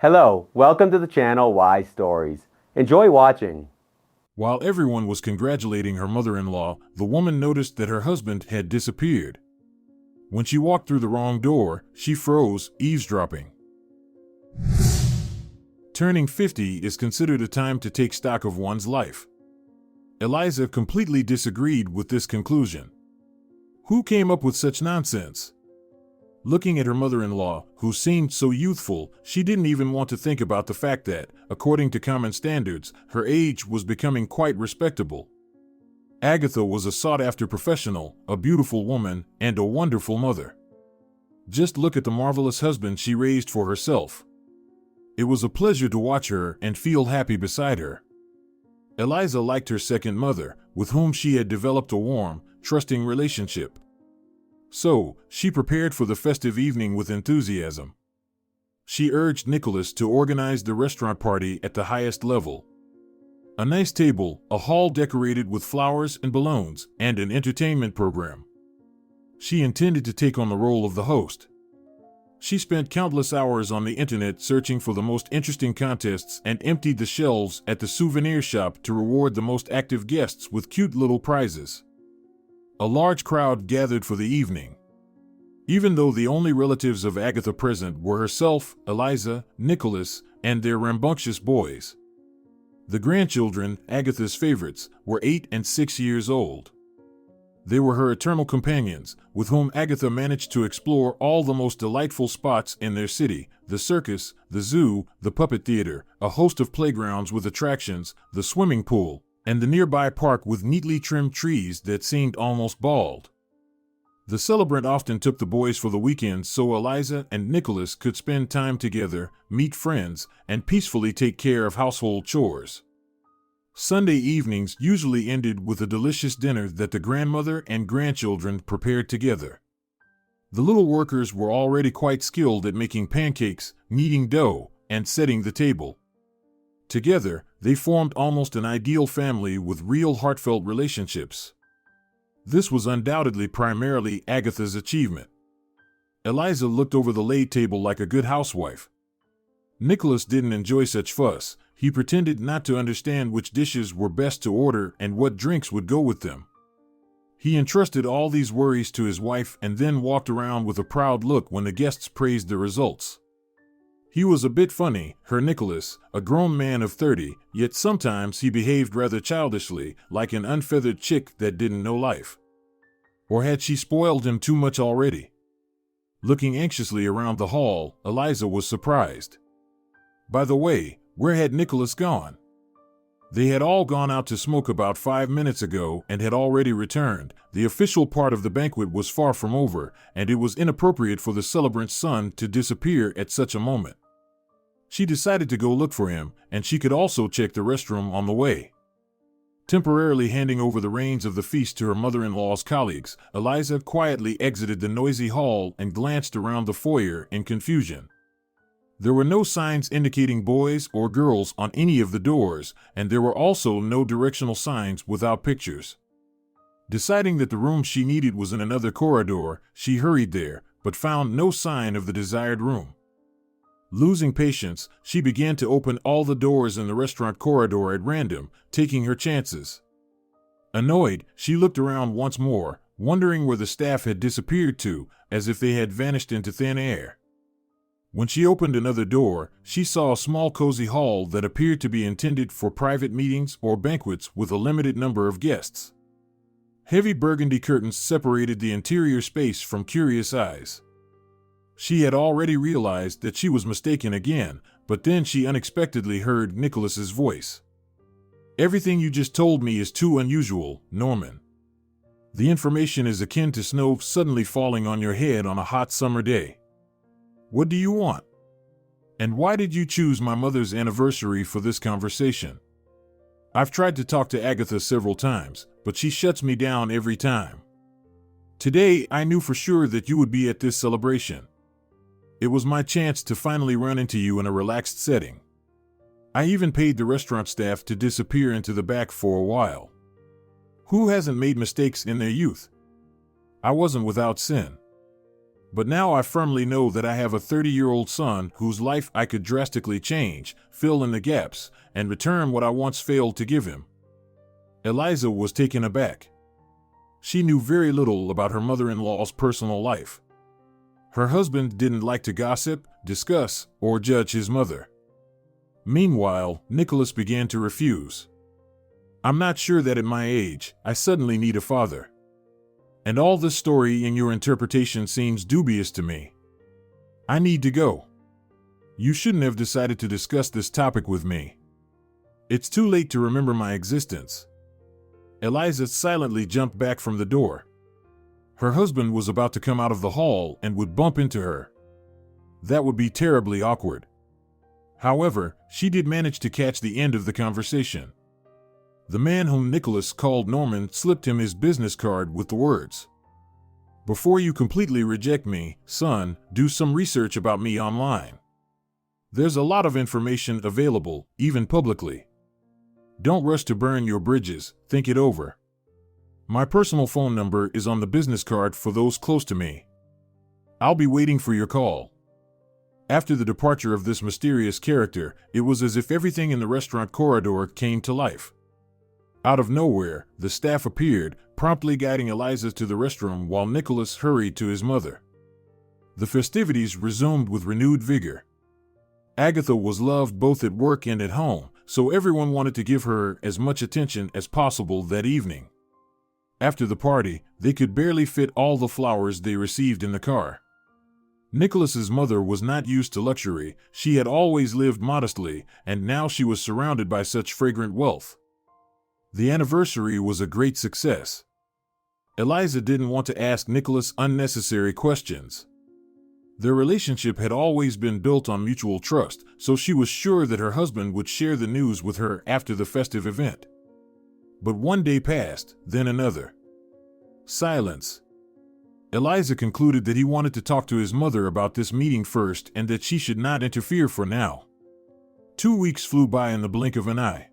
Hello, welcome to the channel Why Stories. Enjoy watching. While everyone was congratulating her mother-in-law, the woman noticed that her husband had disappeared. When she walked through the wrong door, she froze, eavesdropping. Turning 50 is considered a time to take stock of one's life. Eliza completely disagreed with this conclusion. Who came up with such nonsense? Looking at her mother-in-law, who seemed so youthful, she didn't even want to think about the fact that, according to common standards, her age was becoming quite respectable. Agatha was a sought-after professional, a beautiful woman, and a wonderful mother. Just look at the marvelous husband she raised for herself. It was a pleasure to watch her and feel happy beside her. Eliza liked her second mother, with whom she had developed a warm, trusting relationship. So, she prepared for the festive evening with enthusiasm. She urged Nicholas to organize the restaurant party at the highest level. A nice table, a hall decorated with flowers and balloons, and an entertainment program. She intended to take on the role of the host. She spent countless hours on the internet searching for the most interesting contests and emptied the shelves at the souvenir shop to reward the most active guests with cute little prizes. A large crowd gathered for the evening. Even though the only relatives of Agatha present were herself, Eliza, Nicholas, and their rambunctious boys. The grandchildren, Agatha's favorites, were 8 and 6 years old. They were her eternal companions, with whom Agatha managed to explore all the most delightful spots in their city: the circus, the zoo, the puppet theater, a host of playgrounds with attractions, the swimming pool, and the nearby park with neatly trimmed trees that seemed almost bald. The celebrant often took the boys for the weekends so Eliza and Nicholas could spend time together, meet friends, and peacefully take care of household chores. Sunday evenings usually ended with a delicious dinner that the grandmother and grandchildren prepared together. The little workers were already quite skilled at making pancakes, kneading dough, and setting the table. Together, they formed almost an ideal family with real heartfelt relationships. This was undoubtedly primarily Agatha's achievement. Eliza looked over the laid table like a good housewife. Nicholas didn't enjoy such fuss. He pretended not to understand which dishes were best to order and what drinks would go with them. He entrusted all these worries to his wife and then walked around with a proud look when the guests praised the results. He was a bit funny, her Nicholas, a grown man of 30, yet sometimes he behaved rather childishly, like an unfeathered chick that didn't know life. Or had she spoiled him too much already? Looking anxiously around the hall, Eliza was surprised. By the way, where had Nicholas gone? They had all gone out to smoke about 5 minutes ago and had already returned. The official part of the banquet was far from over, and it was inappropriate for the celebrant's son to disappear at such a moment. She decided to go look for him, and she could also check the restroom on the way. Temporarily handing over the reins of the feast to her mother-in-law's colleagues, Eliza quietly exited the noisy hall and glanced around the foyer in confusion. There were no signs indicating boys or girls on any of the doors, and there were also no directional signs without pictures. Deciding that the room she needed was in another corridor, she hurried there, but found no sign of the desired room. Losing patience, she began to open all the doors in the restaurant corridor at random, taking her chances. Annoyed, she looked around once more, wondering where the staff had disappeared to, as if they had vanished into thin air. When she opened another door, she saw a small cozy hall that appeared to be intended for private meetings or banquets with a limited number of guests. Heavy burgundy curtains separated the interior space from curious eyes. She had already realized that she was mistaken again, but then she unexpectedly heard Nicholas's voice. "Everything you just told me is too unusual, Norman. The information is akin to snow suddenly falling on your head on a hot summer day. What do you want? And why did you choose my mother's anniversary for this conversation? I've tried to talk to Agatha several times, but she shuts me down every time. Today, I knew for sure that you would be at this celebration. It was my chance to finally run into you in a relaxed setting. I even paid the restaurant staff to disappear into the back for a while. Who hasn't made mistakes in their youth? I wasn't without sin. But now I firmly know that I have a 30-year-old son whose life I could drastically change, fill in the gaps, and return what I once failed to give him. Eliza was taken aback. She knew very little about her mother-in-law's personal life. Her husband didn't like to gossip, discuss, or judge his mother. Meanwhile, Nicholas began to refuse. "I'm not sure that at my age, I suddenly need a father. And all this story in your interpretation seems dubious to me. I need to go. You shouldn't have decided to discuss this topic with me. It's too late to remember my existence." Eliza silently jumped back from the door. Her husband was about to come out of the hall and would bump into her. That would be terribly awkward. However, she did manage to catch the end of the conversation. The man whom Nicholas called Norman slipped him his business card with the words, "Before you completely reject me, son, do some research about me online. There's a lot of information available, even publicly. Don't rush to burn your bridges, think it over. My personal phone number is on the business card for those close to me. I'll be waiting for your call." After the departure of this mysterious character, it was as if everything in the restaurant corridor came to life. Out of nowhere, the staff appeared, promptly guiding Eliza to the restroom while Nicholas hurried to his mother. The festivities resumed with renewed vigor. Agatha was loved both at work and at home, so everyone wanted to give her as much attention as possible that evening. After the party, they could barely fit all the flowers they received in the car. Nicholas's mother was not used to luxury. She had always lived modestly, and now she was surrounded by such fragrant wealth. The anniversary was a great success. Eliza didn't want to ask Nicholas unnecessary questions. Their relationship had always been built on mutual trust, so she was sure that her husband would share the news with her after the festive event. But one day passed, then another. Silence. Eliza concluded that he wanted to talk to his mother about this meeting first and that she should not interfere for now. 2 weeks flew by in the blink of an eye.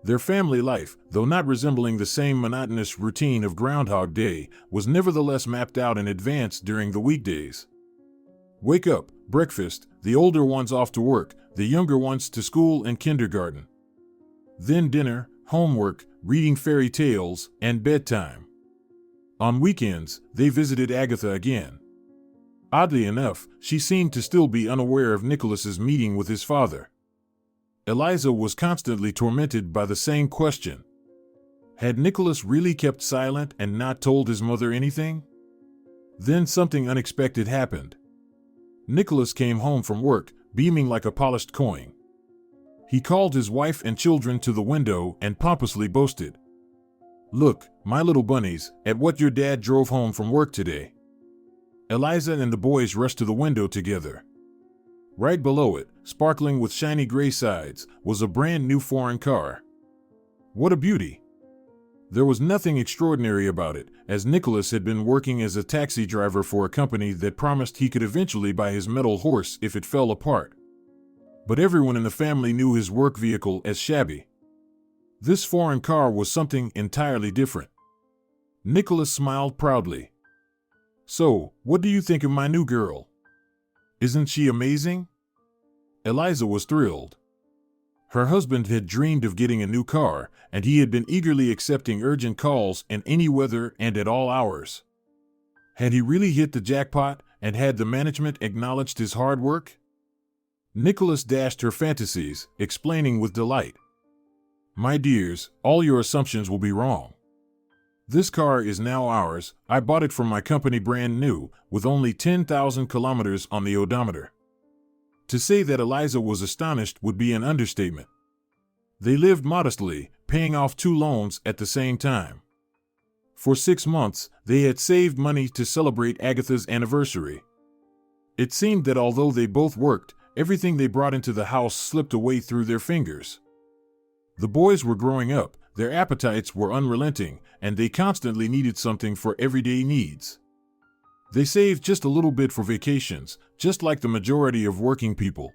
Their family life, though not resembling the same monotonous routine of Groundhog Day, was nevertheless mapped out in advance during the weekdays. Wake up, breakfast, the older ones off to work, the younger ones to school and kindergarten. Then dinner, homework, reading fairy tales, and bedtime. On weekends, they visited Agatha again. Oddly enough, she seemed to still be unaware of Nicholas's meeting with his father. Eliza was constantly tormented by the same question. Had Nicholas really kept silent and not told his mother anything? Then something unexpected happened. Nicholas came home from work, beaming like a polished coin. He called his wife and children to the window and pompously boasted, "Look, my little bunnies, at what your dad drove home from work today." Eliza and the boys rushed to the window together. Right below it, sparkling with shiny gray sides, was a brand new foreign car. What a beauty! There was nothing extraordinary about it, as Nicholas had been working as a taxi driver for a company that promised he could eventually buy his metal horse if it fell apart. But everyone in the family knew his work vehicle as shabby. This foreign car was something entirely different. Nicholas smiled proudly. "So, what do you think of my new girl? Isn't she amazing?" Eliza was thrilled. Her husband had dreamed of getting a new car, and he had been eagerly accepting urgent calls in any weather and at all hours. Had he really hit the jackpot, and had the management acknowledged his hard work? Nicholas dashed her fantasies, explaining with delight, "My dears, all your assumptions will be wrong. This car is now ours. I bought it from my company brand new, with only 10,000 kilometers on the odometer." To say that Eliza was astonished would be an understatement. They lived modestly, paying off 2 loans at the same time. For 6 months, they had saved money to celebrate Agatha's anniversary. It seemed that although they both worked, everything they brought into the house slipped away through their fingers. The boys were growing up, their appetites were unrelenting, and they constantly needed something for everyday needs. They saved just a little bit for vacations, just like the majority of working people.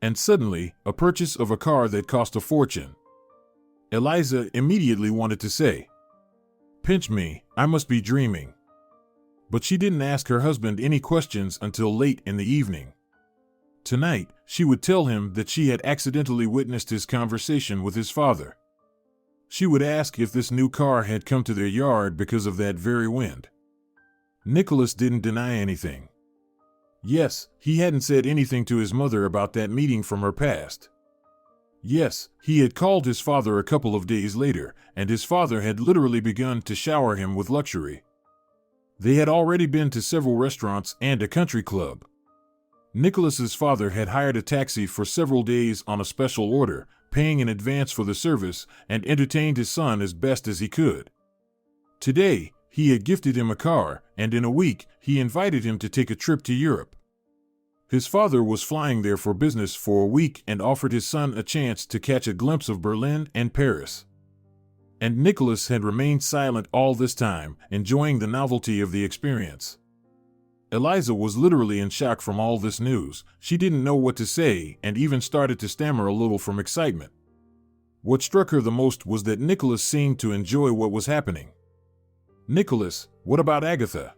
And suddenly, a purchase of a car that cost a fortune. Eliza immediately wanted to say, "Pinch me, I must be dreaming." But she didn't ask her husband any questions until late in the evening. Tonight, she would tell him that she had accidentally witnessed his conversation with his father. She would ask if this new car had come to their yard because of that very wind. Nicholas didn't deny anything. Yes, he hadn't said anything to his mother about that meeting from her past. Yes, he had called his father a couple of days later, and his father had literally begun to shower him with luxury. They had already been to several restaurants and a country club. Nicholas's father had hired a taxi for several days on a special order, paying in advance for the service, and entertained his son as best as he could. Today, he had gifted him a car, and in a week, he invited him to take a trip to Europe. His father was flying there for business for a week and offered his son a chance to catch a glimpse of Berlin and Paris. And Nicholas had remained silent all this time, enjoying the novelty of the experience. Eliza was literally in shock from all this news. She didn't know what to say and even started to stammer a little from excitement. What struck her the most was that Nicholas seemed to enjoy what was happening. Nicholas, what about Agatha?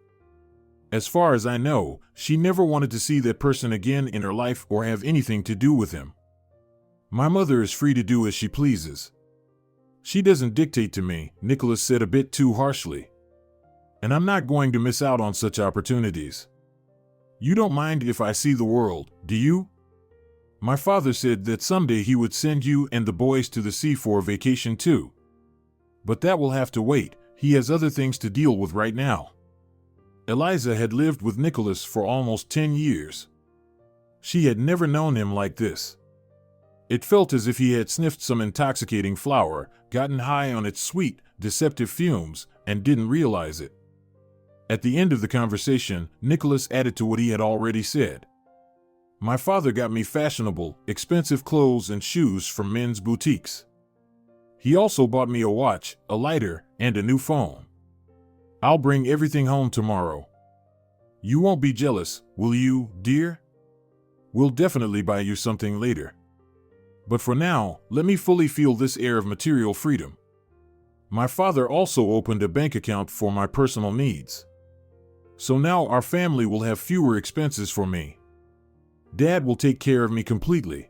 As far as I know, she never wanted to see that person again in her life or have anything to do with him. My mother is free to do as she pleases. She doesn't dictate to me, Nicholas said a bit too harshly. And I'm not going to miss out on such opportunities. You don't mind if I see the world, do you? My father said that someday he would send you and the boys to the sea for a vacation too. But that will have to wait, he has other things to deal with right now. Eliza had lived with Nicholas for almost 10 years. She had never known him like this. It felt as if he had sniffed some intoxicating flower, gotten high on its sweet, deceptive fumes, and didn't realize it. At the end of the conversation, Nicholas added to what he had already said. My father got me fashionable, expensive clothes and shoes from men's boutiques. He also bought me a watch, a lighter, and a new phone. I'll bring everything home tomorrow. You won't be jealous, will you, dear? We'll definitely buy you something later. But for now, let me fully feel this air of material freedom. My father also opened a bank account for my personal needs. So now our family will have fewer expenses for me. Dad will take care of me completely.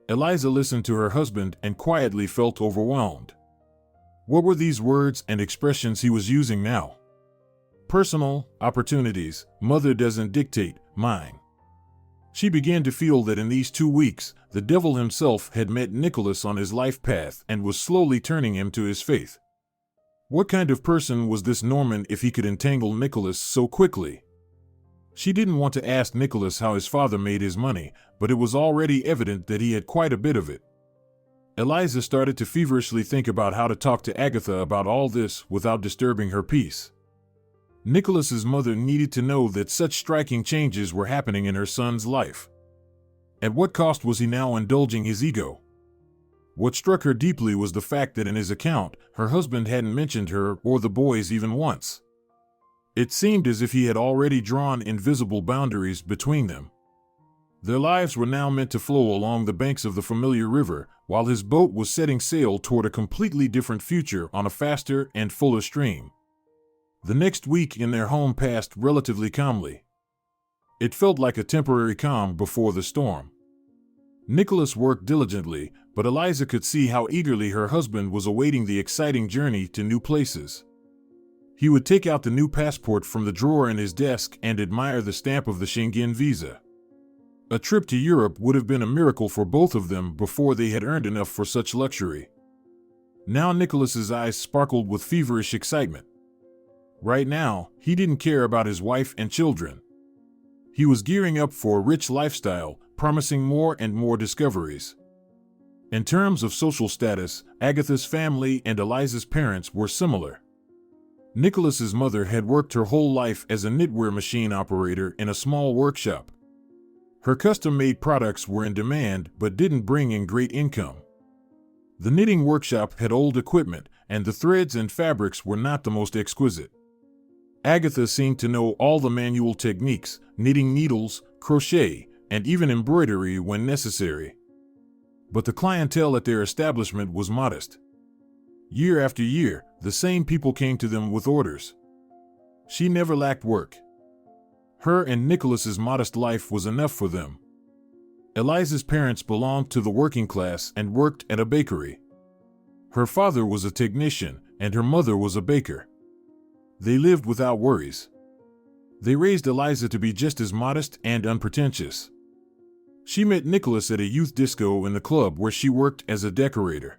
Eliza listened to her husband and quietly felt overwhelmed. What were these words and expressions he was using now? Personal opportunities, mother doesn't dictate, mine. She began to feel that in these 2 weeks, the devil himself had met Nicholas on his life path and was slowly turning him to his faith. What kind of person was this Norman if he could entangle Nicholas so quickly? She didn't want to ask Nicholas how his father made his money, but it was already evident that he had quite a bit of it. Eliza started to feverishly think about how to talk to Agatha about all this without disturbing her peace. Nicholas's mother needed to know that such striking changes were happening in her son's life. At what cost was he now indulging his ego? What struck her deeply was the fact that in his account, her husband hadn't mentioned her or the boys even once. It seemed as if he had already drawn invisible boundaries between them. Their lives were now meant to flow along the banks of the familiar river, while his boat was setting sail toward a completely different future on a faster and fuller stream. The next week in their home passed relatively calmly. It felt like a temporary calm before the storm. Nicholas worked diligently, but Eliza could see how eagerly her husband was awaiting the exciting journey to new places. He would take out the new passport from the drawer in his desk and admire the stamp of the Schengen visa. A trip to Europe would have been a miracle for both of them before they had earned enough for such luxury. Now Nicholas's eyes sparkled with feverish excitement. Right now, he didn't care about his wife and children. He was gearing up for a rich lifestyle, promising more and more discoveries. In terms of social status, Agatha's family and Eliza's parents were similar. Nicholas's mother had worked her whole life as a knitwear machine operator in a small workshop. Her custom-made products were in demand but didn't bring in great income. The knitting workshop had old equipment, and the threads and fabrics were not the most exquisite. Agatha seemed to know all the manual techniques, knitting needles, crochet, and even embroidery when necessary. But the clientele at their establishment was modest. Year after year, the same people came to them with orders. She never lacked work. Her and Nicholas's modest life was enough for them. Eliza's parents belonged to the working class and worked at a bakery. Her father was a technician and her mother was a baker. They lived without worries. They raised Eliza to be just as modest and unpretentious. She met Nicholas at a youth disco in the club where she worked as a decorator.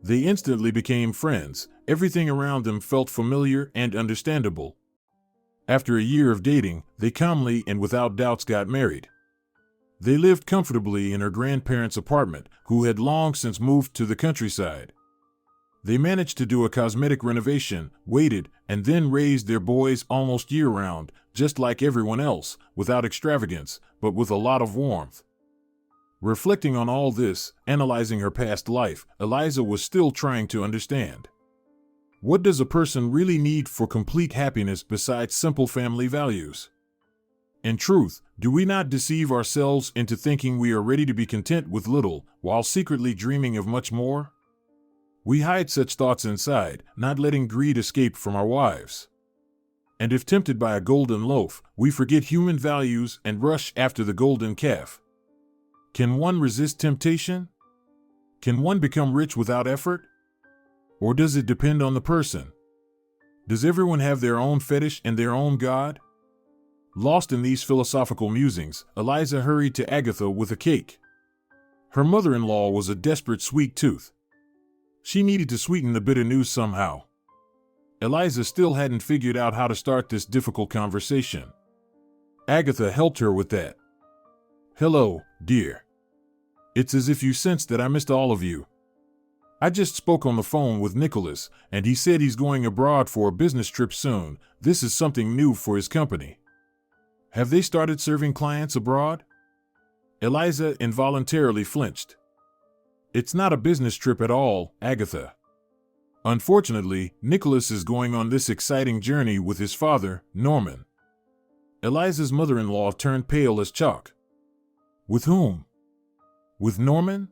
They instantly became friends. Everything around them felt familiar and understandable. After a year of dating, they calmly and without doubts got married. They lived comfortably in her grandparents' apartment, who had long since moved to the countryside. They managed to do a cosmetic renovation, waited, and then raised their boys almost year-round, just like everyone else, without extravagance, but with a lot of warmth. Reflecting on all this, analyzing her past life, Eliza was still trying to understand. What does a person really need for complete happiness besides simple family values? In truth, do we not deceive ourselves into thinking we are ready to be content with little, while secretly dreaming of much more? We hide such thoughts inside, not letting greed escape from our wives. And if tempted by a golden loaf, we forget human values and rush after the golden calf. Can one resist temptation? Can one become rich without effort? Or does it depend on the person? Does everyone have their own fetish and their own god? Lost in these philosophical musings, Eliza hurried to Agatha with a cake. Her mother-in-law was a desperate sweet tooth. She needed to sweeten the bitter news somehow. Eliza still hadn't figured out how to start this difficult conversation. Agatha helped her with that. "Hello, dear. It's as if you sensed that I missed all of you. I just spoke on the phone with Nicholas, and he said he's going abroad for a business trip soon. This is something new for his company." "Have they started serving clients abroad?" Eliza involuntarily flinched. "It's not a business trip at all, Agatha. Unfortunately, Nicholas is going on this exciting journey with his father, Norman." Eliza's mother-in-law turned pale as chalk. "With whom? With Norman?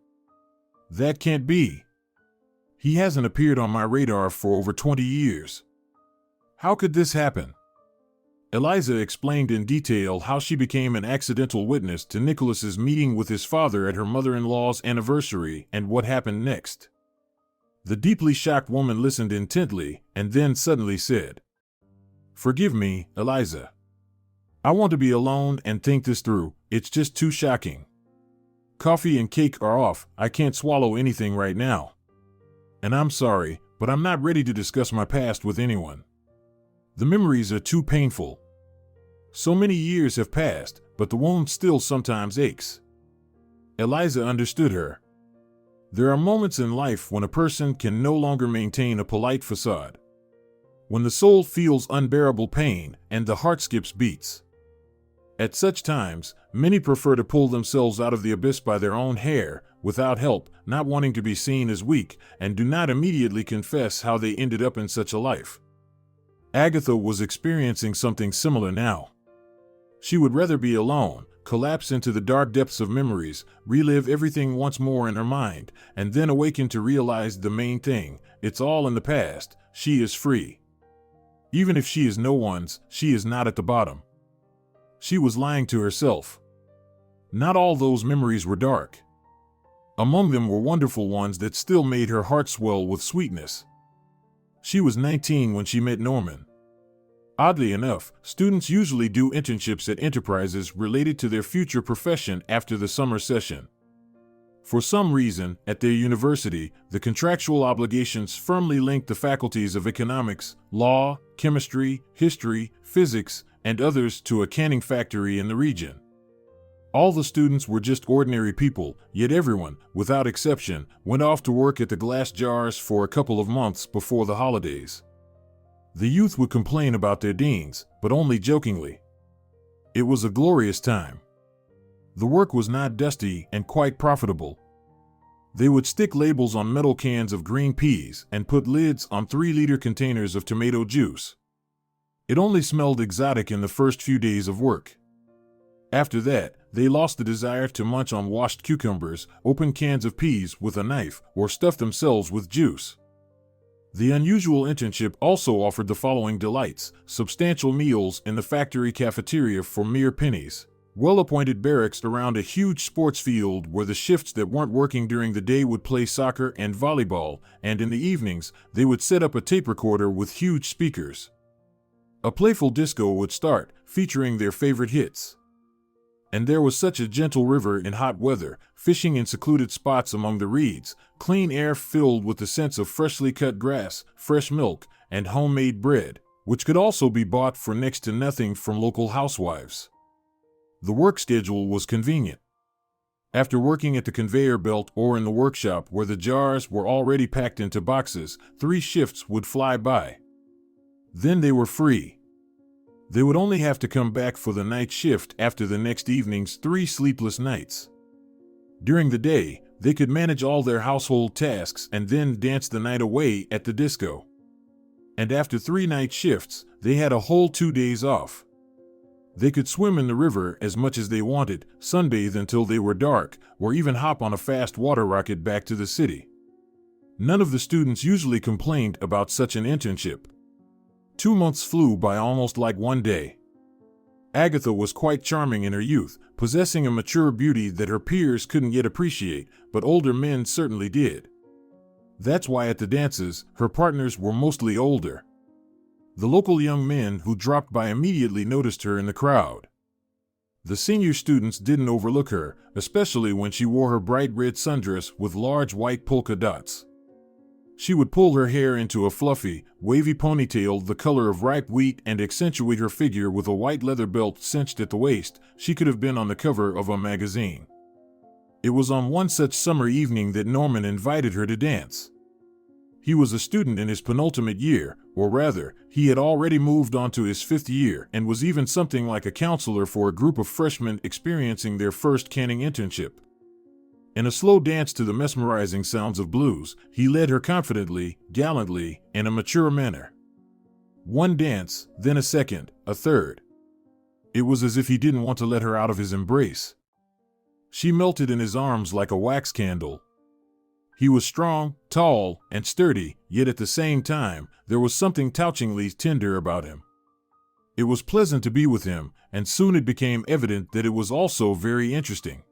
That can't be. He hasn't appeared on my radar for over 20 years. How could this happen?" Eliza explained in detail how she became an accidental witness to Nicholas's meeting with his father at her mother-in-law's anniversary and what happened next. The deeply shocked woman listened intently and then suddenly said, "Forgive me, Eliza. I want to be alone and think this through. It's just too shocking. Coffee and cake are off. I can't swallow anything right now. And I'm sorry, but I'm not ready to discuss my past with anyone. The memories are too painful. So many years have passed, but the wound still sometimes aches." Eliza understood her. There are moments in life when a person can no longer maintain a polite facade. When the soul feels unbearable pain and the heart skips beats. At such times, many prefer to pull themselves out of the abyss by their own hair, without help, not wanting to be seen as weak, and do not immediately confess how they ended up in such a life. Agatha was experiencing something similar now. She would rather be alone, collapse into the dark depths of memories, relive everything once more in her mind, and then awaken to realize the main thing: it's all in the past, she is free. Even if she is no one's, she is not at the bottom. She was lying to herself. Not all those memories were dark. Among them were wonderful ones that still made her heart swell with sweetness. She was 19 when she met Norman. Oddly enough, students usually do internships at enterprises related to their future profession after the summer session. For some reason, at their university, the contractual obligations firmly linked the faculties of economics, law, chemistry, history, physics, and others to a canning factory in the region. All the students were just ordinary people, yet everyone, without exception, went off to work at the glass jars for a couple of months before the holidays. The youth would complain about their deans, but only jokingly. It was a glorious time. The work was not dusty and quite profitable. They would stick labels on metal cans of green peas and put lids on 3-liter containers of tomato juice. It only smelled exotic in the first few days of work. After that, they lost the desire to munch on washed cucumbers, open cans of peas with a knife, or stuff themselves with juice. The unusual internship also offered the following delights: substantial meals in the factory cafeteria for mere pennies, well-appointed barracks around a huge sports field where the shifts that weren't working during the day would play soccer and volleyball, and in the evenings, they would set up a tape recorder with huge speakers. A playful disco would start, featuring their favorite hits. And there was such a gentle river in hot weather, fishing in secluded spots among the reeds, clean air filled with the scents of freshly cut grass, fresh milk, and homemade bread, which could also be bought for next to nothing from local housewives. The work schedule was convenient. After working at the conveyor belt or in the workshop where the jars were already packed into boxes, 3 shifts would fly by. Then they were free. They would only have to come back for the night shift after the next evening's 3 sleepless nights. During the day, they could manage all their household tasks and then dance the night away at the disco. And after 3 night shifts, they had a whole 2 days off. They could swim in the river as much as they wanted, sunbathe until they were dark, or even hop on a fast water rocket back to the city. None of the students usually complained about such an internship. 2 months flew by almost like one day. Agatha was quite charming in her youth, possessing a mature beauty that her peers couldn't yet appreciate, but older men certainly did. That's why at the dances, her partners were mostly older. The local young men who dropped by immediately noticed her in the crowd. The senior students didn't overlook her, especially when she wore her bright red sundress with large white polka dots. She would pull her hair into a fluffy, wavy ponytail the color of ripe wheat and accentuate her figure with a white leather belt cinched at the waist. She could have been on the cover of a magazine. It was on one such summer evening that Norman invited her to dance. He was a student in his penultimate year, or rather, he had already moved on to his 5th year and was even something like a counselor for a group of freshmen experiencing their first canning internship. In a slow dance to the mesmerizing sounds of blues, he led her confidently, gallantly, in a mature manner. One dance, then a second, a third. It was as if he didn't want to let her out of his embrace. She melted in his arms like a wax candle. He was strong, tall, and sturdy, yet at the same time, there was something touchingly tender about him. It was pleasant to be with him, and soon it became evident that it was also very interesting.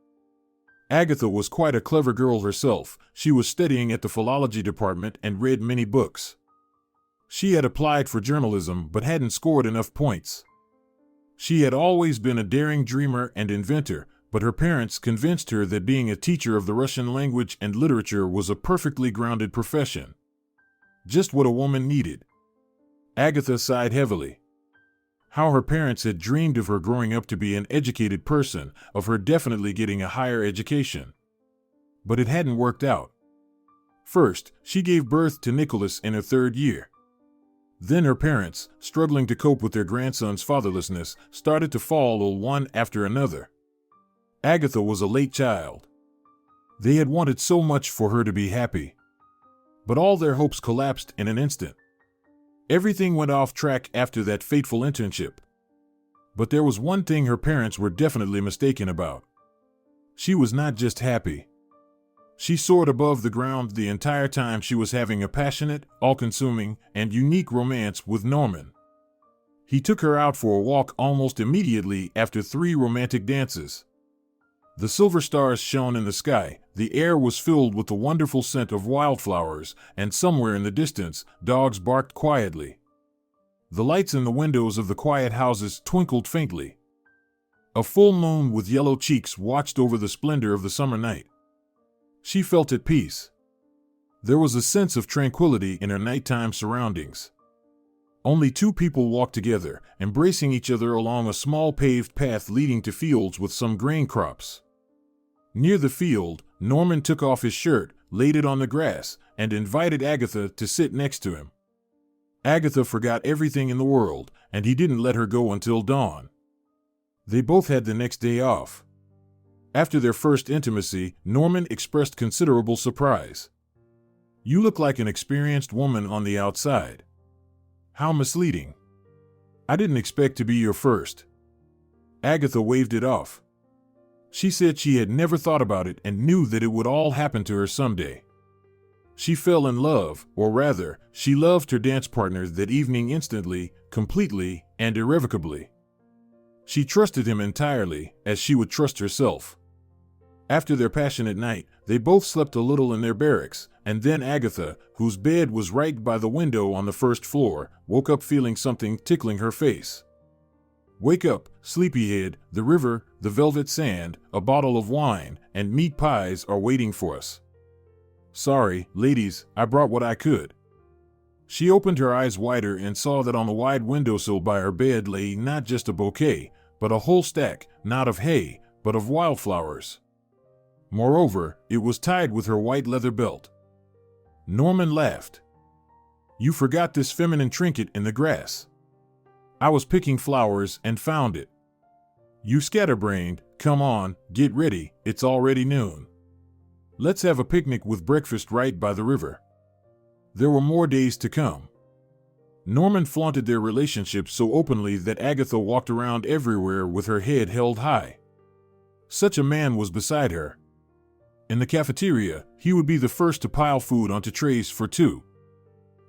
Agatha was quite a clever girl herself. She was studying at the philology department and read many books. She had applied for journalism but hadn't scored enough points. She had always been a daring dreamer and inventor, but her parents convinced her that being a teacher of the Russian language and literature was a perfectly grounded profession. Just what a woman needed. Agatha sighed heavily. How her parents had dreamed of her growing up to be an educated person, of her definitely getting a higher education. But it hadn't worked out. First, she gave birth to Nicholas in her 3rd year. Then her parents, struggling to cope with their grandson's fatherlessness, started to fall ill one after another. Agatha was a late child. They had wanted so much for her to be happy. But all their hopes collapsed in an instant. Everything went off track after that fateful internship. But there was one thing her parents were definitely mistaken about. She was not just happy. She soared above the ground the entire time she was having a passionate, all-consuming, and unique romance with Norman. He took her out for a walk almost immediately after 3 romantic dances. The silver stars shone in the sky, the air was filled with the wonderful scent of wildflowers, and somewhere in the distance, dogs barked quietly. The lights in the windows of the quiet houses twinkled faintly. A full moon with yellow cheeks watched over the splendor of the summer night. She felt at peace. There was a sense of tranquility in her nighttime surroundings. Only 2 people walked together, embracing each other along a small paved path leading to fields with some grain crops. Near the field, Norman took off his shirt, laid it on the grass, and invited Agatha to sit next to him. Agatha forgot everything in the world, and he didn't let her go until dawn. They both had the next day off. After their first intimacy, Norman expressed considerable surprise. "You look like an experienced woman on the outside." "How misleading. I didn't expect to be your first." Agatha waved it off. She said she had never thought about it and knew that it would all happen to her someday. She fell in love, or rather, she loved her dance partner that evening instantly, completely, and irrevocably. She trusted him entirely, as she would trust herself. After their passionate night, they both slept a little in their barracks, and then Agatha, whose bed was right by the window on the first floor, woke up feeling something tickling her face. "Wake up, sleepyhead, the river, the velvet sand, a bottle of wine, and meat pies are waiting for us. Sorry, ladies, I brought what I could." She opened her eyes wider and saw that on the wide windowsill by her bed lay not just a bouquet, but a whole stack, not of hay, but of wildflowers. Moreover, it was tied with her white leather belt. Norman laughed. "You forgot this feminine trinket in the grass. I was picking flowers and found it. You scatterbrained, come on, get ready, it's already noon. Let's have a picnic with breakfast right by the river." There were more days to come. Norman flaunted their relationship so openly that Agatha walked around everywhere with her head held high. Such a man was beside her. In the cafeteria, he would be the first to pile food onto trays for two.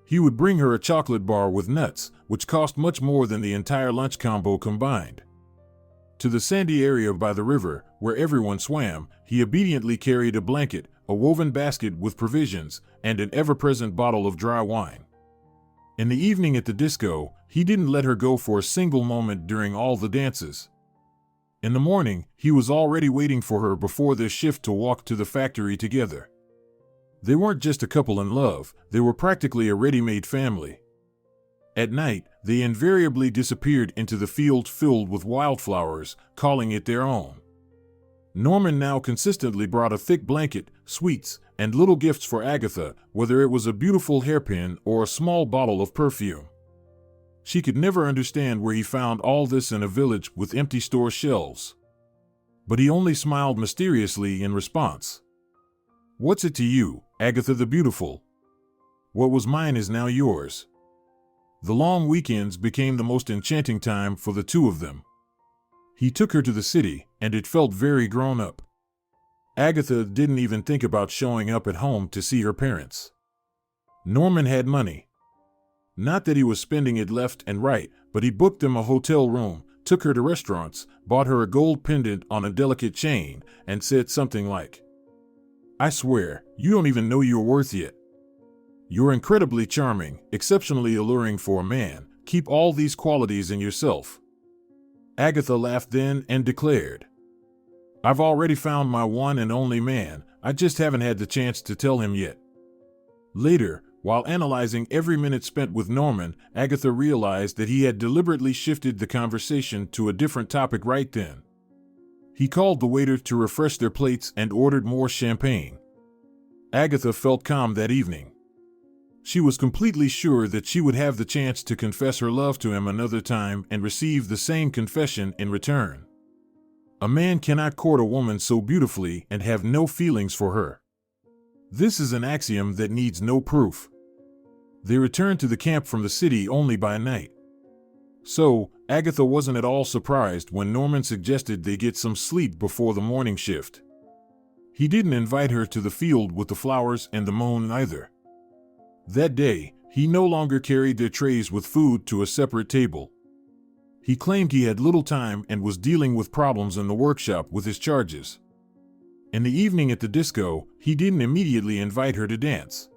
He would bring her a chocolate bar with nuts, which cost much more than the entire lunch combo combined. To the sandy area by the river, where everyone swam, he obediently carried a blanket, a woven basket with provisions, and an ever-present bottle of dry wine. In the evening at the disco, he didn't let her go for a single moment during all the dances. In the morning, he was already waiting for her before their shift to walk to the factory together. They weren't just a couple in love, they were practically a ready-made family. At night, they invariably disappeared into the field filled with wildflowers, calling it their own. Norman now consistently brought a thick blanket, sweets, and little gifts for Agatha, whether it was a beautiful hairpin or a small bottle of perfume. She could never understand where he found all this in a village with empty store shelves. But he only smiled mysteriously in response. "What's it to you, Agatha the Beautiful? What was mine is now yours." The long weekends became the most enchanting time for the two of them. He took her to the city, and it felt very grown up. Agatha didn't even think about showing up at home to see her parents. Norman had money. Not that he was spending it left and right, but he booked them a hotel room, took her to restaurants, bought her a gold pendant on a delicate chain, and said something like, "I swear, you don't even know your worth yet. You're incredibly charming, exceptionally alluring for a man. Keep all these qualities in yourself." Agatha laughed then and declared, "I've already found my one and only man, I just haven't had the chance to tell him yet." Later, while analyzing every minute spent with Norman, Agatha realized that he had deliberately shifted the conversation to a different topic right then. He called the waiter to refresh their plates and ordered more champagne. Agatha felt calm that evening. She was completely sure that she would have the chance to confess her love to him another time and receive the same confession in return. A man cannot court a woman so beautifully and have no feelings for her. This is an axiom that needs no proof. They returned to the camp from the city only by night. So, Agatha wasn't at all surprised when Norman suggested they get some sleep before the morning shift. He didn't invite her to the field with the flowers and the moon either. That day, he no longer carried their trays with food to a separate table. He claimed he had little time and was dealing with problems in the workshop with his charges. In the evening at the disco, he didn't immediately invite her to dance.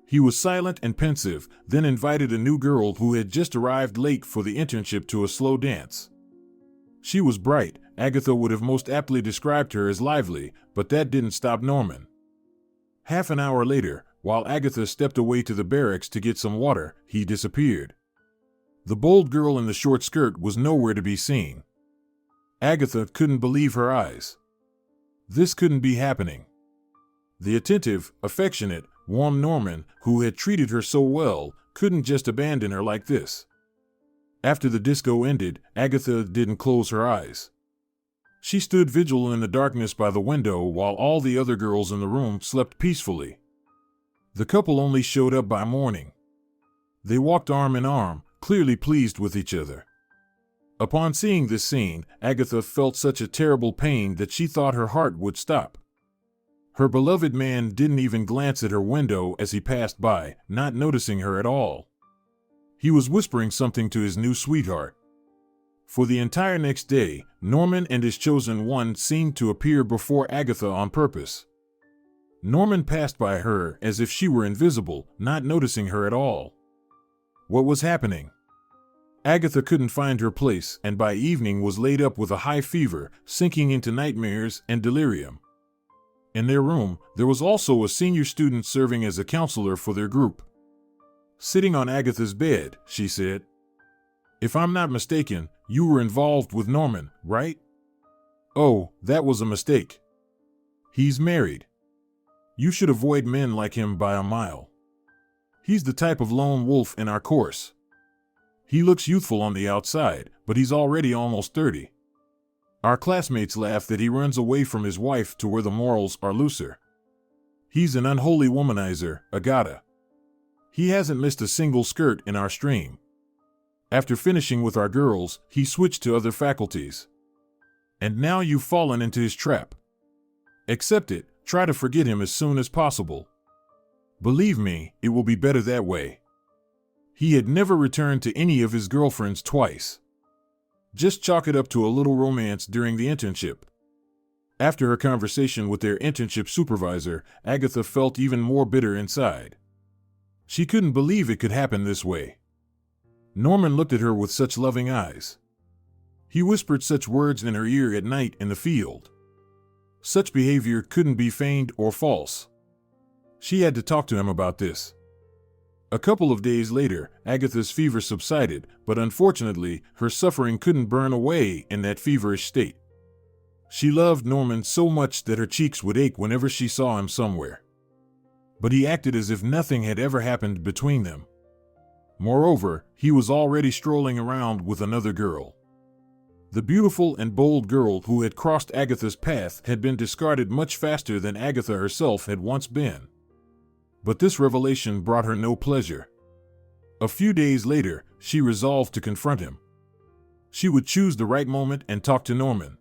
He was silent and pensive, then invited a new girl who had just arrived late for the internship to a slow dance. She was bright. Agatha would have most aptly described her as lively, but that didn't stop Norman. Half an hour later, while Agatha stepped away to the barracks to get some water, he disappeared. The bold girl in the short skirt was nowhere to be seen. Agatha couldn't believe her eyes. This couldn't be happening. The attentive, affectionate, warm Norman, who had treated her so well, couldn't just abandon her like this. After the disco ended, Agatha didn't close her eyes. She stood vigil in the darkness by the window while all the other girls in the room slept peacefully. The couple only showed up by morning. They walked arm in arm, clearly pleased with each other. Upon seeing this scene, Agatha felt such a terrible pain that she thought her heart would stop. Her beloved man didn't even glance at her window as he passed by, not noticing her at all. He was whispering something to his new sweetheart. For the entire next day, Norman and his chosen one seemed to appear before Agatha on purpose. Norman passed by her as if she were invisible, not noticing her at all. What was happening? Agatha couldn't find her place and by evening was laid up with a high fever, sinking into nightmares and delirium. In their room, there was also a senior student serving as a counselor for their group. Sitting on Agatha's bed, she said, "If I'm not mistaken, you were involved with Norman, right?" "Oh, that was a mistake. He's married. You should avoid men like him by a mile. He's the type of lone wolf in our course. He looks youthful on the outside, but he's already almost 30. Our classmates laugh that he runs away from his wife to where the morals are looser. He's an unholy womanizer, Agatha. He hasn't missed a single skirt in our stream. After finishing with our girls, he switched to other faculties. And now you've fallen into his trap. Accept it, try to forget him as soon as possible. Believe me, it will be better that way." He had never returned to any of his girlfriends twice. Just chalk it up to a little romance during the internship. After her conversation with their internship supervisor, Agatha felt even more bitter inside. She couldn't believe it could happen this way. Norman looked at her with such loving eyes. He whispered such words in her ear at night in the field. Such behavior couldn't be feigned or false. She had to talk to him about this. A couple of days later, Agatha's fever subsided, but unfortunately, her suffering couldn't burn away in that feverish state. She loved Norman so much that her cheeks would ache whenever she saw him somewhere. But he acted as if nothing had ever happened between them. Moreover, he was already strolling around with another girl. The beautiful and bold girl who had crossed Agatha's path had been discarded much faster than Agatha herself had once been. But this revelation brought her no pleasure. A few days later, she resolved to confront him. She would choose the right moment and talk to Norman.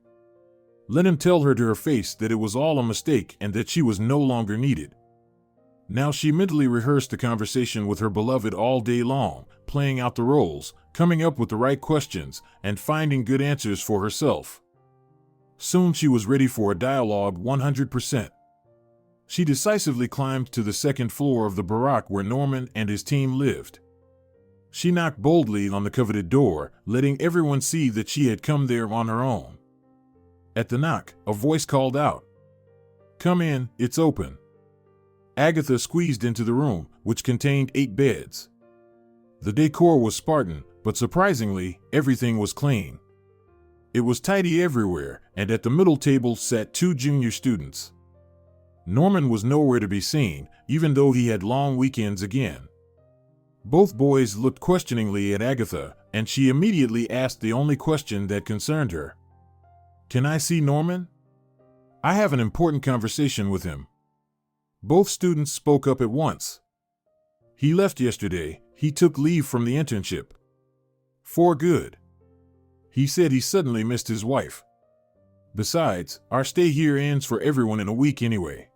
Let him tell her to her face that it was all a mistake and that she was no longer needed. Now she mentally rehearsed the conversation with her beloved all day long, playing out the roles, coming up with the right questions, and finding good answers for herself. Soon she was ready for a dialogue 100%. She decisively climbed to the second floor of the barack where Norman and his team lived. She knocked boldly on the coveted door, letting everyone see that she had come there on her own. At the knock, a voice called out, "Come in, it's open." Agatha squeezed into the room, which contained 8 beds. The decor was Spartan, but surprisingly, everything was clean. It was tidy everywhere, and at the middle table sat 2 junior students. Norman was nowhere to be seen, even though he had long weekends again. Both boys looked questioningly at Agatha, and she immediately asked the only question that concerned her. "Can I see Norman? I have an important conversation with him." Both students spoke up at once. "He left yesterday. He took leave from the internship. For good. He said he suddenly missed his wife. Besides, our stay here ends for everyone in a week anyway.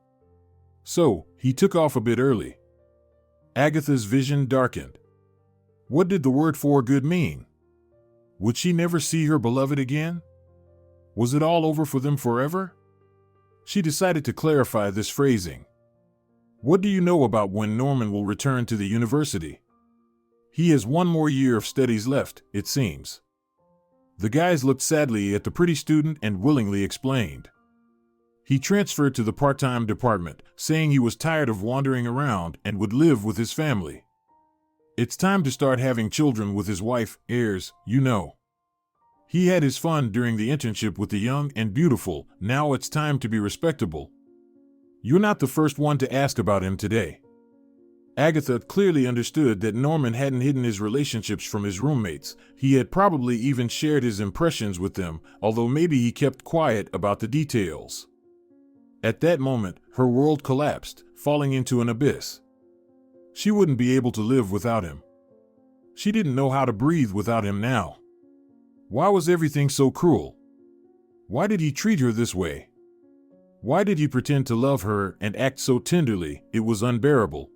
So, he took off a bit early." Agatha's vision darkened. What did the word "for good" mean? Would she never see her beloved again? Was it all over for them forever? She decided to clarify this phrasing. "What do you know about when Norman will return to the university?" "He has 1 more year of studies left, it seems." The guys looked sadly at the pretty student and willingly explained. He transferred to the part-time department, saying he was tired of wandering around and would live with his family. It's time to start having children with his wife, heirs, you know. He had his fun during the internship with the young and beautiful, now it's time to be respectable. You're not the first one to ask about him today. Agatha clearly understood that Norman hadn't hidden his relationships from his roommates. He had probably even shared his impressions with them, although maybe he kept quiet about the details. At that moment, her world collapsed, falling into an abyss. She wouldn't be able to live without him. She didn't know how to breathe without him now. Why was everything so cruel? Why did he treat her this way? Why did he pretend to love her and act so tenderly? It was unbearable.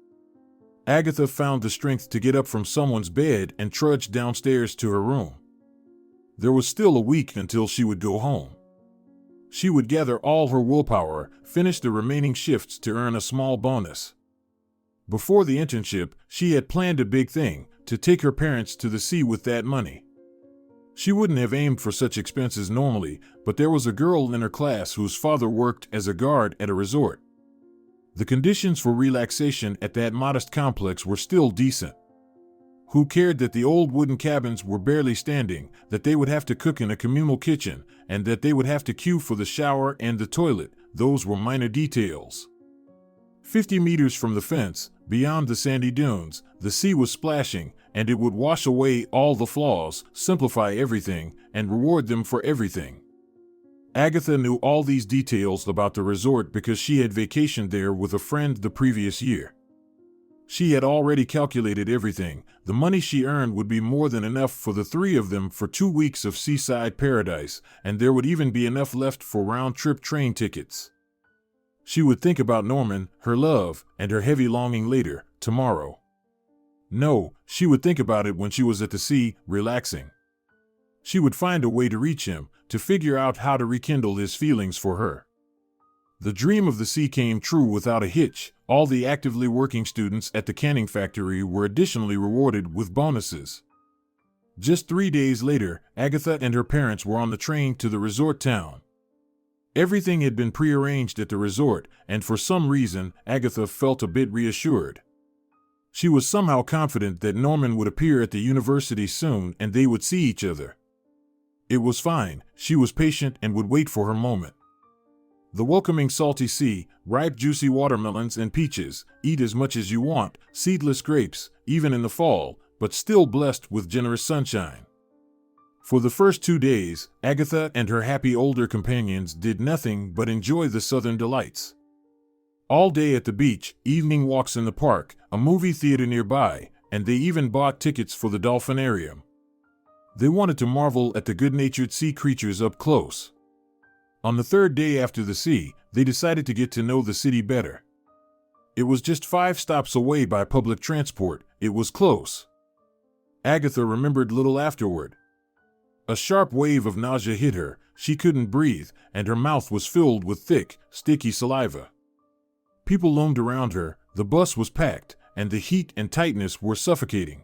Agatha found the strength to get up from someone's bed and trudge downstairs to her room. There was still a week until she would go home. She would gather all her willpower, finish the remaining shifts to earn a small bonus. Before the internship, she had planned a big thing, to take her parents to the sea with that money. She wouldn't have aimed for such expenses normally, but there was a girl in her class whose father worked as a guard at a resort. The conditions for relaxation at that modest complex were still decent. Who cared that the old wooden cabins were barely standing, that they would have to cook in a communal kitchen, and that they would have to queue for the shower and the toilet? Those were minor details. 50 meters from the fence, beyond the sandy dunes, the sea was splashing, and it would wash away all the flaws, simplify everything, and reward them for everything. Agatha knew all these details about the resort because she had vacationed there with a friend the previous year. She had already calculated everything. The money she earned would be more than enough for the three of them for 2 weeks of seaside paradise, and there would even be enough left for round-trip train tickets. She would think about Norman, her love, and her heavy longing later, tomorrow. No, she would think about it when she was at the sea, relaxing. She would find a way to reach him, to figure out how to rekindle his feelings for her. The dream of the sea came true without a hitch. All the actively working students at the canning factory were additionally rewarded with bonuses. Just 3 days later, Agatha and her parents were on the train to the resort town. Everything had been prearranged at the resort, and for some reason, Agatha felt a bit reassured. She was somehow confident that Norman would appear at the university soon and they would see each other. It was fine. She was patient and would wait for her moment. The welcoming salty sea, ripe juicy watermelons and peaches, eat as much as you want, seedless grapes, even in the fall, but still blessed with generous sunshine. For the first 2 days, Agatha and her happy older companions did nothing but enjoy the southern delights. All day at the beach, evening walks in the park, a movie theater nearby, and they even bought tickets for the dolphinarium. They wanted to marvel at the good-natured sea creatures up close. On the 3rd day after the sea, they decided to get to know the city better. It was just 5 stops away by public transport. It was close. Agatha remembered little afterward. A sharp wave of nausea hit her, she couldn't breathe, and her mouth was filled with thick, sticky saliva. People loomed around her, the bus was packed, and the heat and tightness were suffocating.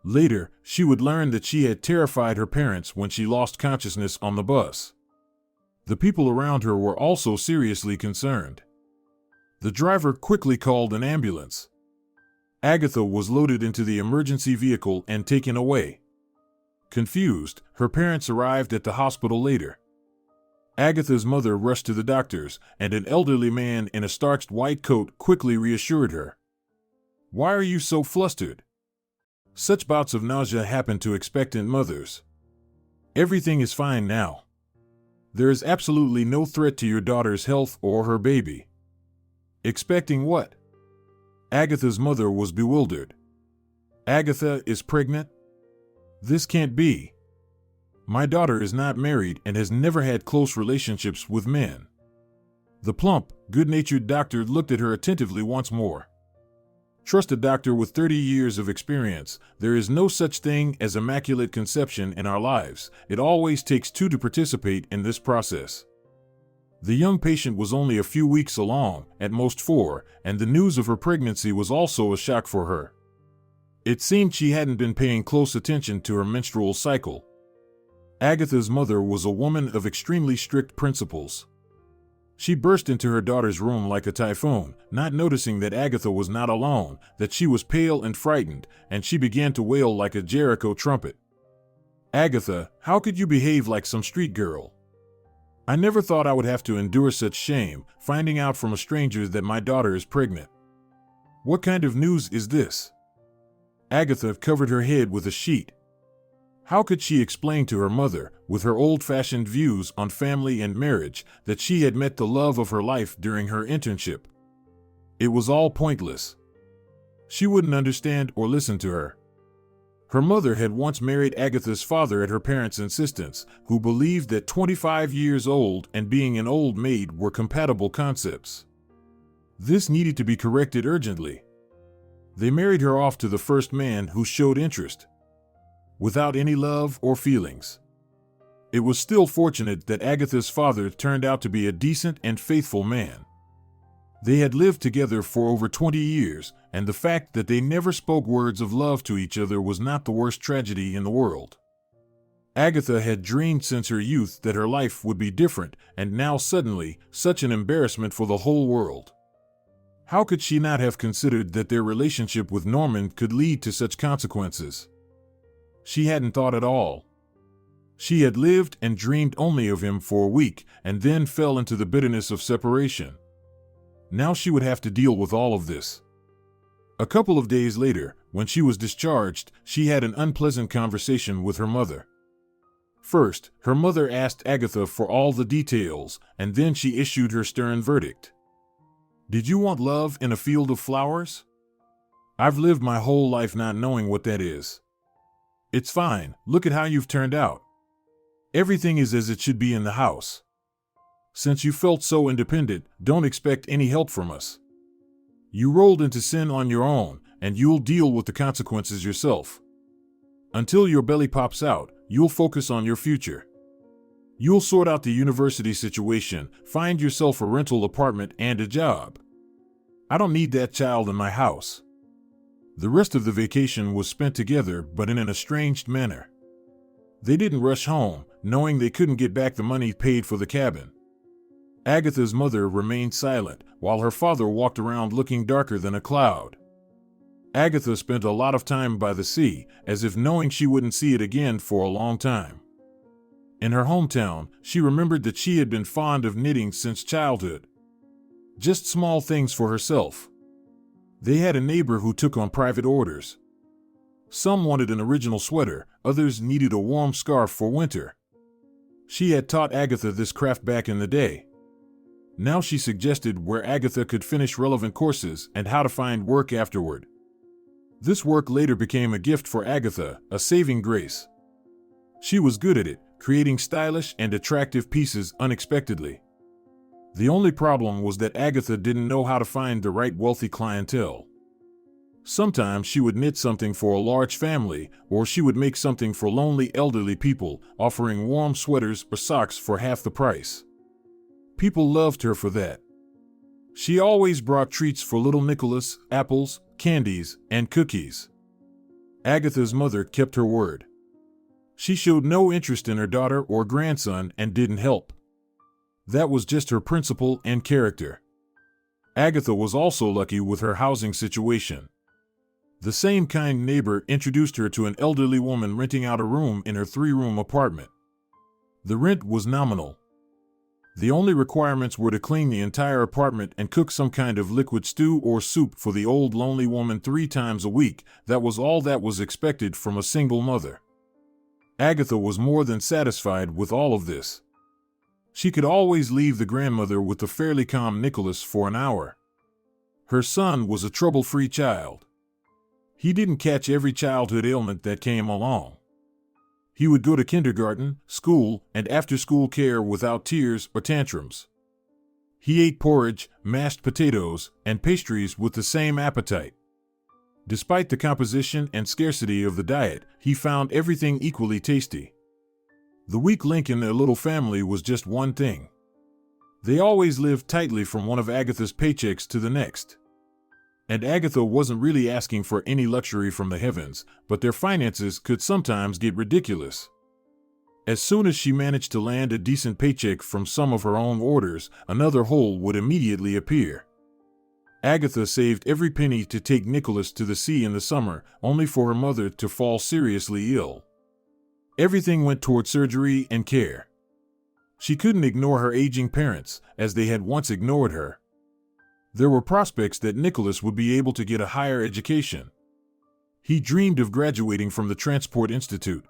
Later, she would learn that she had terrified her parents when she lost consciousness on the bus. The people around her were also seriously concerned. The driver quickly called an ambulance. Agatha was loaded into the emergency vehicle and taken away. Confused, her parents arrived at the hospital later. Agatha's mother rushed to the doctors, and an elderly man in a starched white coat quickly reassured her. "Why are you so flustered? Such bouts of nausea happen to expectant mothers. Everything is fine now. There is absolutely no threat to your daughter's health or her baby." Expecting what? Agatha's mother was bewildered. "Agatha is pregnant? This can't be. My daughter is not married and has never had close relationships with men." The plump, good-natured doctor looked at her attentively once more. "Trust a doctor with 30 years of experience. There is no such thing as immaculate conception in our lives. It always takes 2 to participate in this process." The young patient was only a few weeks along, at most 4, and the news of her pregnancy was also a shock for her. It seemed she hadn't been paying close attention to her menstrual cycle. Agatha's mother was a woman of extremely strict principles. She burst into her daughter's room like a typhoon, not noticing that Agatha was not alone, that she was pale and frightened, and she began to wail like a Jericho trumpet. "Agatha, how could you behave like some street girl? I never thought I would have to endure such shame, finding out from a stranger that my daughter is pregnant. What kind of news is this?" Agatha covered her head with a sheet. How could she explain to her mother, with her old-fashioned views on family and marriage, that she had met the love of her life during her internship? It was all pointless. She wouldn't understand or listen to her. Her mother had once married Agatha's father at her parents' insistence, who believed that 25 years old and being an old maid were compatible concepts. This needed to be corrected urgently. They married her off to the first man who showed interest, without any love or feelings. It was still fortunate that Agatha's father turned out to be a decent and faithful man. They had lived together for over 20 years, and the fact that they never spoke words of love to each other was not the worst tragedy in the world. Agatha had dreamed since her youth that her life would be different, and now suddenly, such an embarrassment for the whole world. How could she not have considered that their relationship with Norman could lead to such consequences? She hadn't thought at all. She had lived and dreamed only of him for a week, and then fell into the bitterness of separation. Now she would have to deal with all of this. A couple of days later, when she was discharged, she had an unpleasant conversation with her mother. First, her mother asked Agatha for all the details, and then she issued her stern verdict. "Did you want love in a field of flowers? I've lived my whole life not knowing what that is. It's fine, look at how you've turned out. Everything is as it should be in the house. Since you felt so independent, don't expect any help from us. You rolled into sin on your own, and you'll deal with the consequences yourself. Until your belly pops out, you'll focus on your future. You'll sort out the university situation, find yourself a rental apartment and a job. I don't need that child in my house." The rest of the vacation was spent together, but in an estranged manner. They didn't rush home, knowing they couldn't get back the money paid for the cabin. Agatha's mother remained silent, while her father walked around looking darker than a cloud. Agatha spent a lot of time by the sea, as if knowing she wouldn't see it again for a long time. In her hometown, she remembered that she had been fond of knitting since childhood. Just small things for herself. They had a neighbor who took on private orders. Some wanted an original sweater, others needed a warm scarf for winter. She had taught Agatha this craft back in the day. Now she suggested where Agatha could finish relevant courses and how to find work afterward. This work later became a gift for Agatha, a saving grace. She was good at it, creating stylish and attractive pieces unexpectedly. The only problem was that Agatha didn't know how to find the right wealthy clientele. Sometimes she would knit something for a large family, or she would make something for lonely elderly people, offering warm sweaters or socks for half the price. People loved her for that. She always brought treats for little Nicholas, apples, candies, and cookies. Agatha's mother kept her word. She showed no interest in her daughter or grandson and didn't help. That was just her principle and character. Agatha was also lucky with her housing situation. The same kind neighbor introduced her to an elderly woman renting out a room in her 3-room apartment. The rent was nominal. The only requirements were to clean the entire apartment and cook some kind of liquid stew or soup for the old lonely woman 3 times a week. That was all that was expected from a single mother. Agatha was more than satisfied with all of this. She could always leave the grandmother with the fairly calm Nicholas for an hour. Her son was a trouble-free child. He didn't catch every childhood ailment that came along. He would go to kindergarten, school, and after-school care without tears or tantrums. He ate porridge, mashed potatoes, and pastries with the same appetite. Despite the composition and scarcity of the diet, he found everything equally tasty. The weak link in their little family was just one thing. They always lived tightly from one of Agatha's paychecks to the next. And Agatha wasn't really asking for any luxury from the heavens, but their finances could sometimes get ridiculous. As soon as she managed to land a decent paycheck from some of her own orders, another hole would immediately appear. Agatha saved every penny to take Nicholas to the sea in the summer, only for her mother to fall seriously ill. Everything went toward surgery and care. She couldn't ignore her aging parents, as they had once ignored her. There were prospects that Nicholas would be able to get a higher education. He dreamed of graduating from the Transport Institute.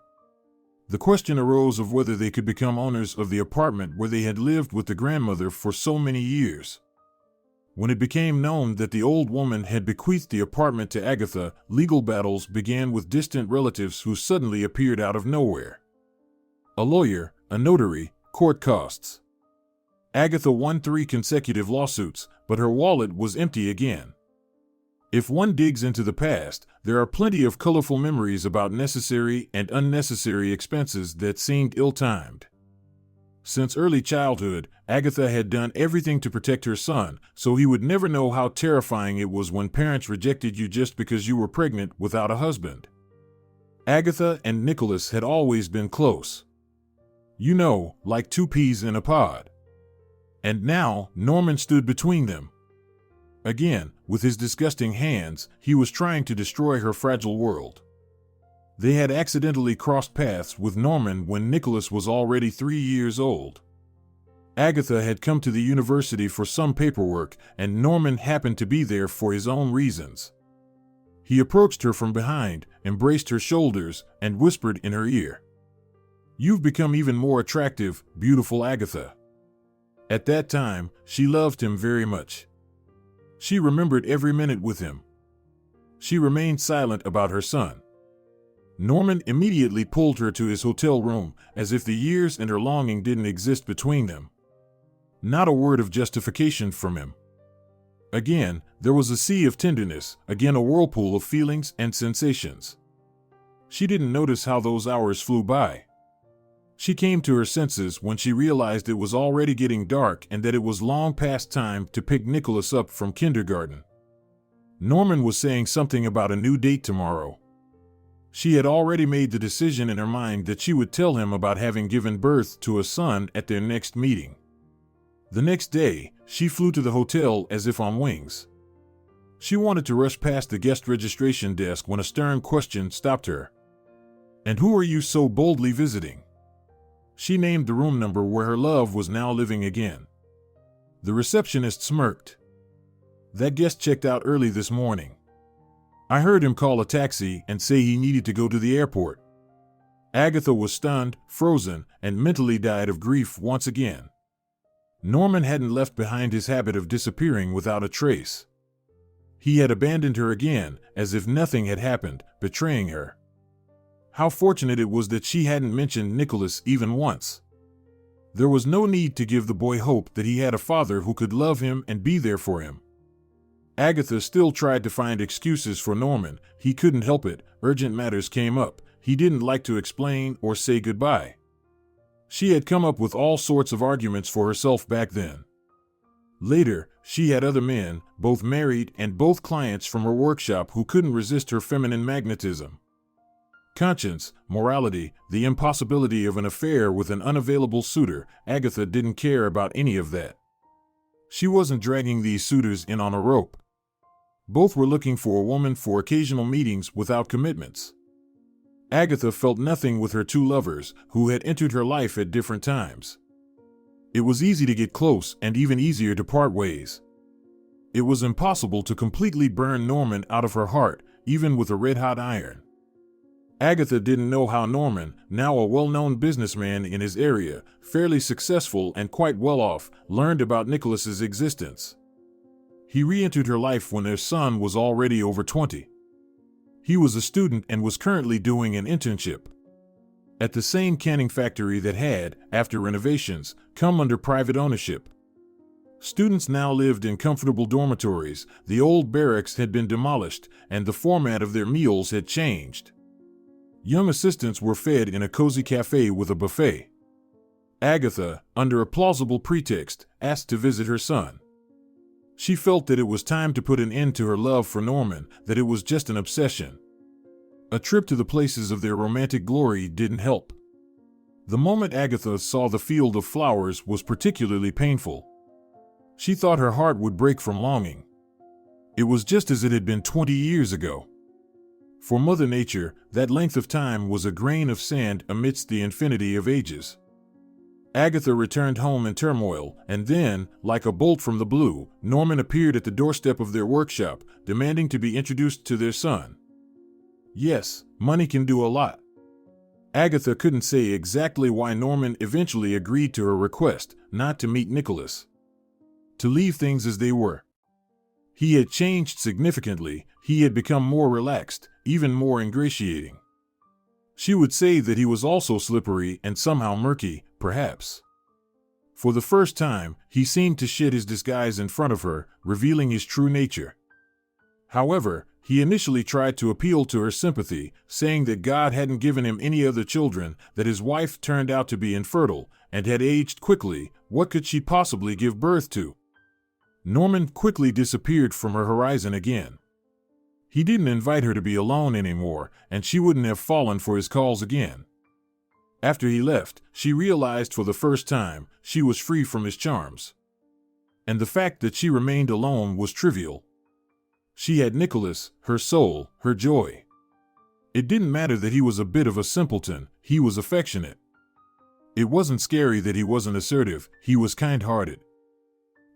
The question arose of whether they could become owners of the apartment where they had lived with the grandmother for so many years. When it became known that the old woman had bequeathed the apartment to Agatha, legal battles began with distant relatives who suddenly appeared out of nowhere. A lawyer, a notary, court costs. Agatha won 3 consecutive lawsuits, but her wallet was empty again. If one digs into the past, there are plenty of colorful memories about necessary and unnecessary expenses that seemed ill-timed. Since early childhood, Agatha had done everything to protect her son, so he would never know how terrifying it was when parents rejected you just because you were pregnant without a husband. Agatha and Nicholas had always been close. You know, like 2 peas in a pod. And now, Norman stood between them. Again, with his disgusting hands, he was trying to destroy her fragile world. They had accidentally crossed paths with Norman when Nicholas was already 3 years old. Agatha had come to the university for some paperwork, and Norman happened to be there for his own reasons. He approached her from behind, embraced her shoulders, and whispered in her ear, "You've become even more attractive, beautiful Agatha." At that time, she loved him very much. She remembered every minute with him. She remained silent about her son. Norman immediately pulled her to his hotel room, as if the years and her longing didn't exist between them. Not a word of justification from him. Again, there was a sea of tenderness, again a whirlpool of feelings and sensations. She didn't notice how those hours flew by. She came to her senses when she realized it was already getting dark and that it was long past time to pick Nicholas up from kindergarten. Norman was saying something about a new date tomorrow. She had already made the decision in her mind that she would tell him about having given birth to a son at their next meeting. The next day, she flew to the hotel as if on wings. She wanted to rush past the guest registration desk when a stern question stopped her. "And who are you so boldly visiting?" She named the room number where her love was now living again. The receptionist smirked. "That guest checked out early this morning. I heard him call a taxi and say he needed to go to the airport." Agatha was stunned, frozen, and mentally died of grief once again. Norman hadn't left behind his habit of disappearing without a trace. He had abandoned her again, as if nothing had happened, betraying her. How fortunate it was that she hadn't mentioned Nicholas even once. There was no need to give the boy hope that he had a father who could love him and be there for him. Agatha still tried to find excuses for Norman. He couldn't help it. Urgent matters came up. He didn't like to explain or say goodbye. She had come up with all sorts of arguments for herself back then. Later, she had other men, both married and both clients from her workshop, who couldn't resist her feminine magnetism. Conscience, morality, the impossibility of an affair with an unavailable suitor, Agatha didn't care about any of that. She wasn't dragging these suitors in on a rope. Both were looking for a woman for occasional meetings without commitments. Agatha felt nothing with her 2 lovers, who had entered her life at different times. It was easy to get close and even easier to part ways. It was impossible to completely burn Norman out of her heart, even with a red-hot iron. Agatha didn't know how Norman, now a well-known businessman in his area, fairly successful and quite well off, learned about Nicholas's existence. He re-entered her life when their son was already over 20. He was a student and was currently doing an internship at the same canning factory that had, after renovations, come under private ownership. Students now lived in comfortable dormitories, the old barracks had been demolished, and the format of their meals had changed. Young assistants were fed in a cozy cafe with a buffet. Agatha, under a plausible pretext, asked to visit her son. She felt that it was time to put an end to her love for Norman, that it was just an obsession. A trip to the places of their romantic glory didn't help. The moment Agatha saw the field of flowers was particularly painful. She thought her heart would break from longing. It was just as it had been 20 years ago. For Mother Nature, that length of time was a grain of sand amidst the infinity of ages. Agatha returned home in turmoil, and then, like a bolt from the blue, Norman appeared at the doorstep of their workshop, demanding to be introduced to their son. Yes, money can do a lot. Agatha couldn't say exactly why Norman eventually agreed to her request, not to meet Nicholas. To leave things as they were. He had changed significantly. He had become more relaxed, even more ingratiating. She would say that he was also slippery and somehow murky, perhaps. For the first time, he seemed to shed his disguise in front of her, revealing his true nature. However, he initially tried to appeal to her sympathy, saying that God hadn't given him any other children, that his wife turned out to be infertile, and had aged quickly. What could she possibly give birth to? Norman quickly disappeared from her horizon again. He didn't invite her to be alone anymore, and she wouldn't have fallen for his calls again. After he left, she realized for the first time she was free from his charms. And the fact that she remained alone was trivial. She had Nicholas, her soul, her joy. It didn't matter that he was a bit of a simpleton, he was affectionate. It wasn't scary that he wasn't assertive, he was kind-hearted.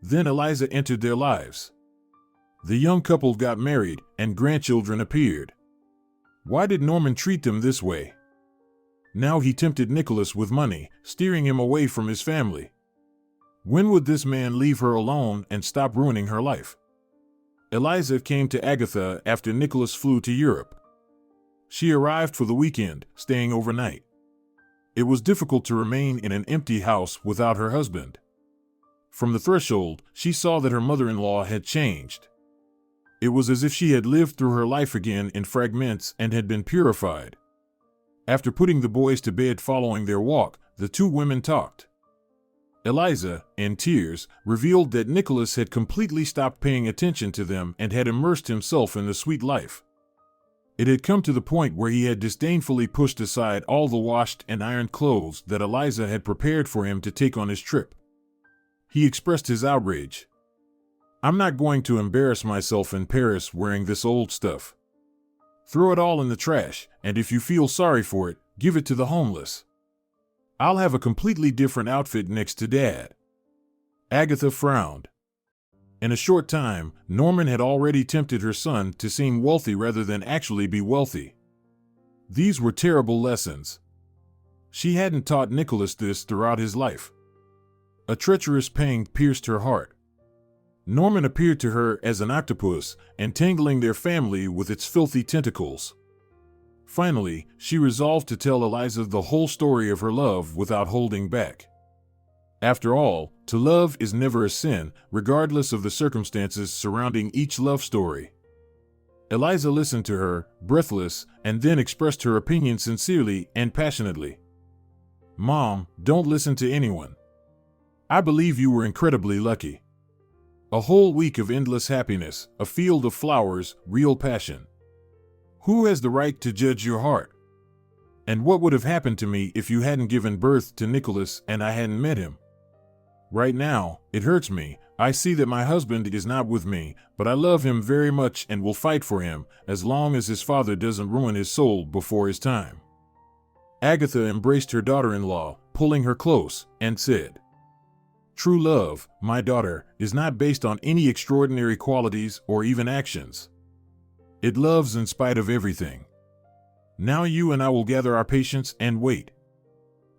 Then Eliza entered their lives. The young couple got married, and grandchildren appeared. Why did Norman treat them this way? Now he tempted Nicholas with money, steering him away from his family. When would this man leave her alone and stop ruining her life? Eliza came to Agatha after Nicholas flew to Europe. She arrived for the weekend, staying overnight. It was difficult to remain in an empty house without her husband. From the threshold, she saw that her mother-in-law had changed. It was as if she had lived through her life again in fragments and had been purified. After putting the boys to bed following their walk, the two women talked. Eliza, in tears, revealed that Nicholas had completely stopped paying attention to them and had immersed himself in the sweet life. It had come to the point where he had disdainfully pushed aside all the washed and ironed clothes that Eliza had prepared for him to take on his trip. He expressed his outrage. "I'm not going to embarrass myself in Paris wearing this old stuff. Throw it all in the trash, and if you feel sorry for it, give it to the homeless. I'll have a completely different outfit next to Dad." Agatha frowned. In a short time, Norman had already tempted her son to seem wealthy rather than actually be wealthy. These were terrible lessons. She hadn't taught Nicholas this throughout his life. A treacherous pang pierced her heart. Norman appeared to her as an octopus, entangling their family with its filthy tentacles. Finally, she resolved to tell Eliza the whole story of her love without holding back. After all, to love is never a sin, regardless of the circumstances surrounding each love story. Eliza listened to her, breathless, and then expressed her opinion sincerely and passionately. "Mom, don't listen to anyone. I believe you were incredibly lucky. A whole week of endless happiness, a field of flowers, real passion. Who has the right to judge your heart? And what would have happened to me if you hadn't given birth to Nicholas and I hadn't met him? Right now, it hurts me. I see that my husband is not with me, but I love him very much and will fight for him, as long as his father doesn't ruin his soul before his time." Agatha embraced her daughter-in-law, pulling her close, and said, "True love, my daughter, is not based on any extraordinary qualities or even actions. It loves in spite of everything. Now you and I will gather our patience and wait.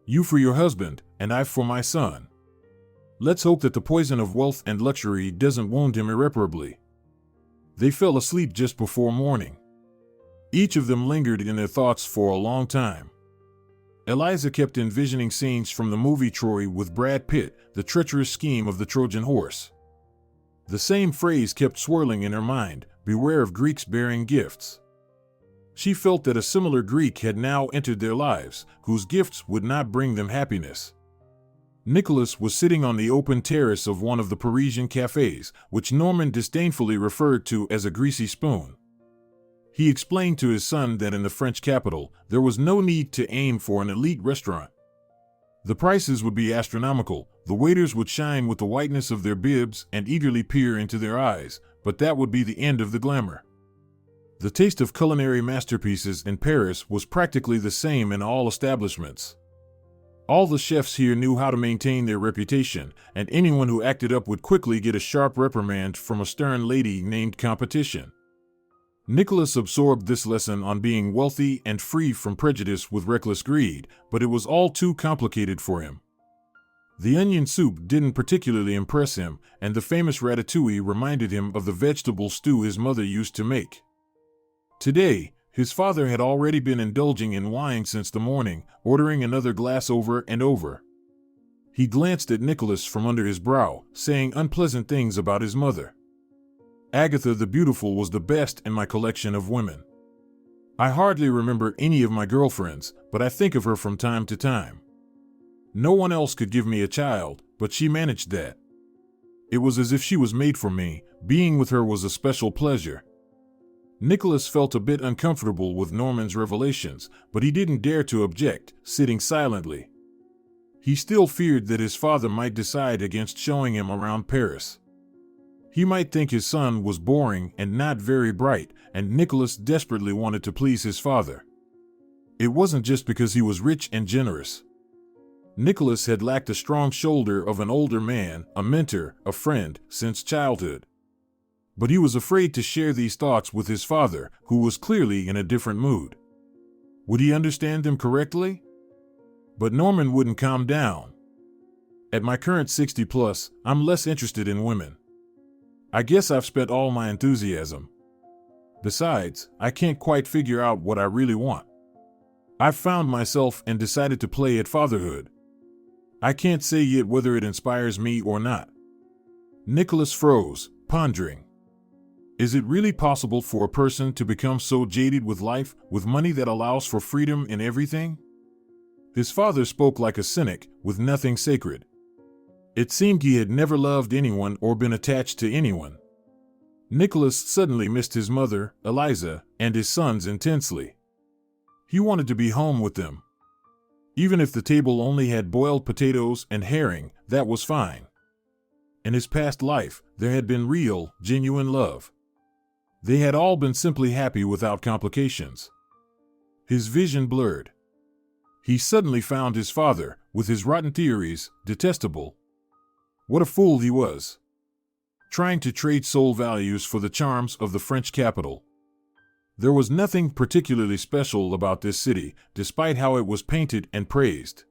You for your husband, and I for my son. Let's hope that the poison of wealth and luxury doesn't wound him irreparably." They fell asleep just before morning. Each of them lingered in their thoughts for a long time. Eliza kept envisioning scenes from the movie Troy with Brad Pitt, the treacherous scheme of the Trojan horse. The same phrase kept swirling in her mind, "Beware of Greeks bearing gifts." She felt that a similar Greek had now entered their lives, whose gifts would not bring them happiness. Nicholas was sitting on the open terrace of one of the Parisian cafes, which Norman disdainfully referred to as a greasy spoon. He explained to his son that in the French capital, there was no need to aim for an elite restaurant. The prices would be astronomical, the waiters would shine with the whiteness of their bibs and eagerly peer into their eyes, but that would be the end of the glamour. The taste of culinary masterpieces in Paris was practically the same in all establishments. All the chefs here knew how to maintain their reputation, and anyone who acted up would quickly get a sharp reprimand from a stern lady named Competition. Nicholas absorbed this lesson on being wealthy and free from prejudice with reckless greed, but it was all too complicated for him. The onion soup didn't particularly impress him, and the famous ratatouille reminded him of the vegetable stew his mother used to make. Today, his father had already been indulging in wine since the morning, ordering another glass over and over. He glanced at Nicholas from under his brow, saying unpleasant things about his mother. Agatha the Beautiful was the best in my collection of women. I hardly remember any of my girlfriends, but I think of her from time to time. No one else could give me a child, but she managed that. It was as if she was made for me. Being with her was a special pleasure. Nicholas felt a bit uncomfortable with Norman's revelations, but he didn't dare to object, sitting silently. He still feared that his father might decide against showing him around Paris. He might think his son was boring and not very bright, and Nicholas desperately wanted to please his father. It wasn't just because he was rich and generous. Nicholas had lacked the strong shoulder of an older man, a mentor, a friend, since childhood. But he was afraid to share these thoughts with his father, who was clearly in a different mood. Would he understand them correctly? But Norman wouldn't calm down. At my current 60+, I'm less interested in women. I guess I've spent all my enthusiasm. Besides, I can't quite figure out what I really want. I've found myself and decided to play at fatherhood. I can't say yet whether it inspires me or not. Nicholas froze, pondering. Is it really possible for a person to become so jaded with life, with money that allows for freedom in everything? His father spoke like a cynic, with nothing sacred. It seemed he had never loved anyone or been attached to anyone. Nicholas suddenly missed his mother, Eliza, and his sons intensely. He wanted to be home with them. Even if the table only had boiled potatoes and herring, that was fine. In his past life, there had been real, genuine love. They had all been simply happy without complications. His vision blurred. He suddenly found his father, with his rotten theories, detestable. What a fool he was. Trying to trade soul values for the charms of the French capital. There was nothing particularly special about this city, despite how it was painted and praised.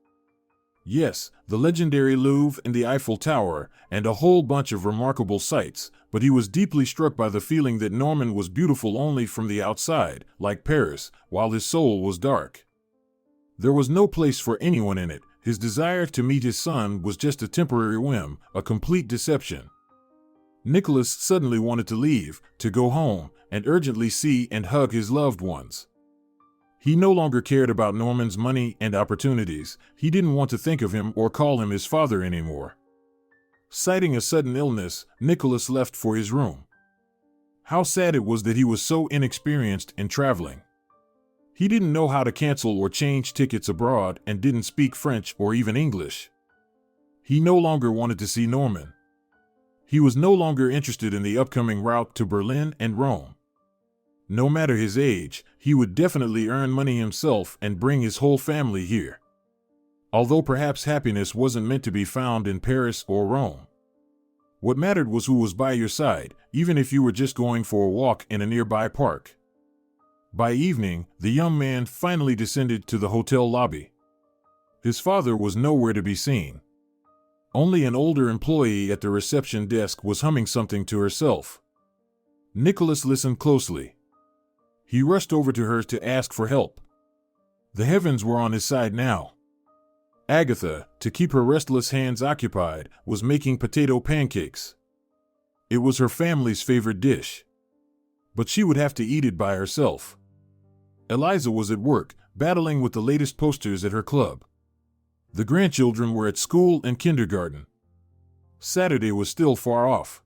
Yes, the legendary Louvre and the Eiffel Tower, and a whole bunch of remarkable sights, but he was deeply struck by the feeling that Norman was beautiful only from the outside, like Paris, while his soul was dark. There was no place for anyone in it. His desire to meet his son was just a temporary whim, a complete deception. Nicholas suddenly wanted to leave, to go home, and urgently see and hug his loved ones. He no longer cared about Norman's money and opportunities. He didn't want to think of him or call him his father anymore. Citing a sudden illness, Nicholas left for his room. How sad it was that he was so inexperienced in traveling. He didn't know how to cancel or change tickets abroad and didn't speak French or even English. He no longer wanted to see Norman. He was no longer interested in the upcoming route to Berlin and Rome. No matter his age, he would definitely earn money himself and bring his whole family here. Although perhaps happiness wasn't meant to be found in Paris or Rome. What mattered was who was by your side, even if you were just going for a walk in a nearby park. By evening, the young man finally descended to the hotel lobby. His father was nowhere to be seen. Only an older employee at the reception desk was humming something to herself. Nicholas listened closely. He rushed over to her to ask for help. The heavens were on his side now. Agatha, to keep her restless hands occupied, was making potato pancakes. It was her family's favorite dish. But she would have to eat it by herself. Eliza was at work, battling with the latest posters at her club. The grandchildren were at school and kindergarten. Saturday was still far off.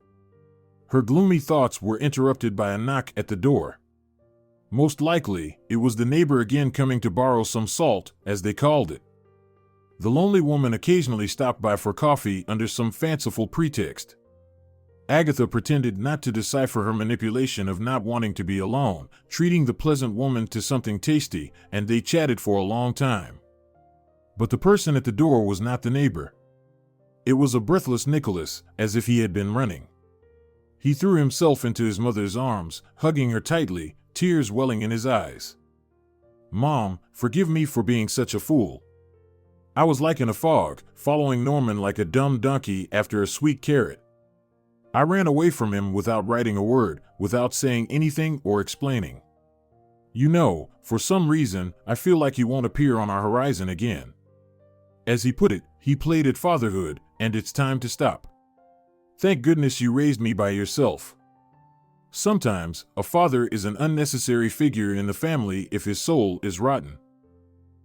Her gloomy thoughts were interrupted by a knock at the door. Most likely, it was the neighbor again coming to borrow some salt, as they called it. The lonely woman occasionally stopped by for coffee under some fanciful pretext. Agatha pretended not to decipher her manipulation of not wanting to be alone, treating the pleasant woman to something tasty, and they chatted for a long time. But the person at the door was not the neighbor. It was a breathless Nicholas, as if he had been running. He threw himself into his mother's arms, hugging her tightly, tears welling in his eyes. "Mom, forgive me for being such a fool. I was like in a fog, following Norman like a dumb donkey after a sweet carrot. I ran away from him without writing a word, without saying anything or explaining. You know, for some reason, I feel like he won't appear on our horizon again. As he put it, he played at fatherhood, and it's time to stop. Thank goodness you raised me by yourself. Sometimes, a father is an unnecessary figure in the family if his soul is rotten.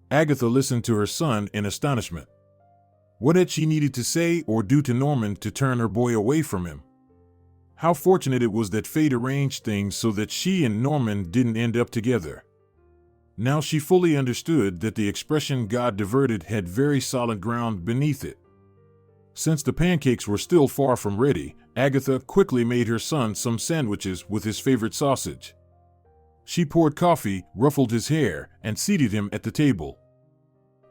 Agatha listened to her son in astonishment. What had she needed to say or do to Norman to turn her boy away from him? How fortunate it was that fate arranged things so that she and Norman didn't end up together. Now she fully understood that the expression God diverted had very solid ground beneath it. Since the pancakes were still far from ready, Agatha quickly made her son some sandwiches with his favorite sausage. She poured coffee, ruffled his hair, and seated him at the table.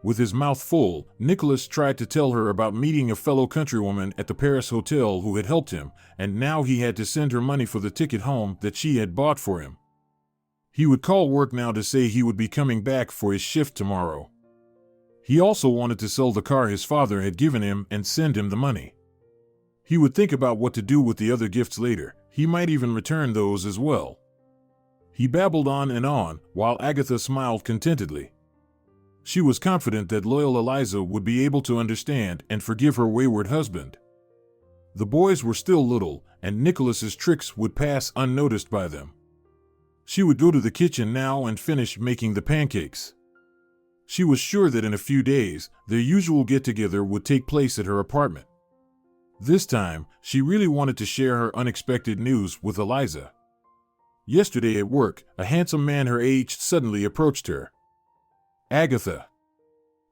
With his mouth full, Nicholas tried to tell her about meeting a fellow countrywoman at the Paris hotel who had helped him, and now he had to send her money for the ticket home that she had bought for him. He would call work now to say he would be coming back for his shift tomorrow. He also wanted to sell the car his father had given him and send him the money. He would think about what to do with the other gifts later. He might even return those as well. He babbled on and on, while Agatha smiled contentedly. She was confident that loyal Eliza would be able to understand and forgive her wayward husband. The boys were still little, and Nicholas's tricks would pass unnoticed by them. She would go to the kitchen now and finish making the pancakes. She was sure that in a few days, their usual get-together would take place at her apartment. This time, she really wanted to share her unexpected news with Eliza. Yesterday at work, a handsome man her age suddenly approached her. "Agatha!"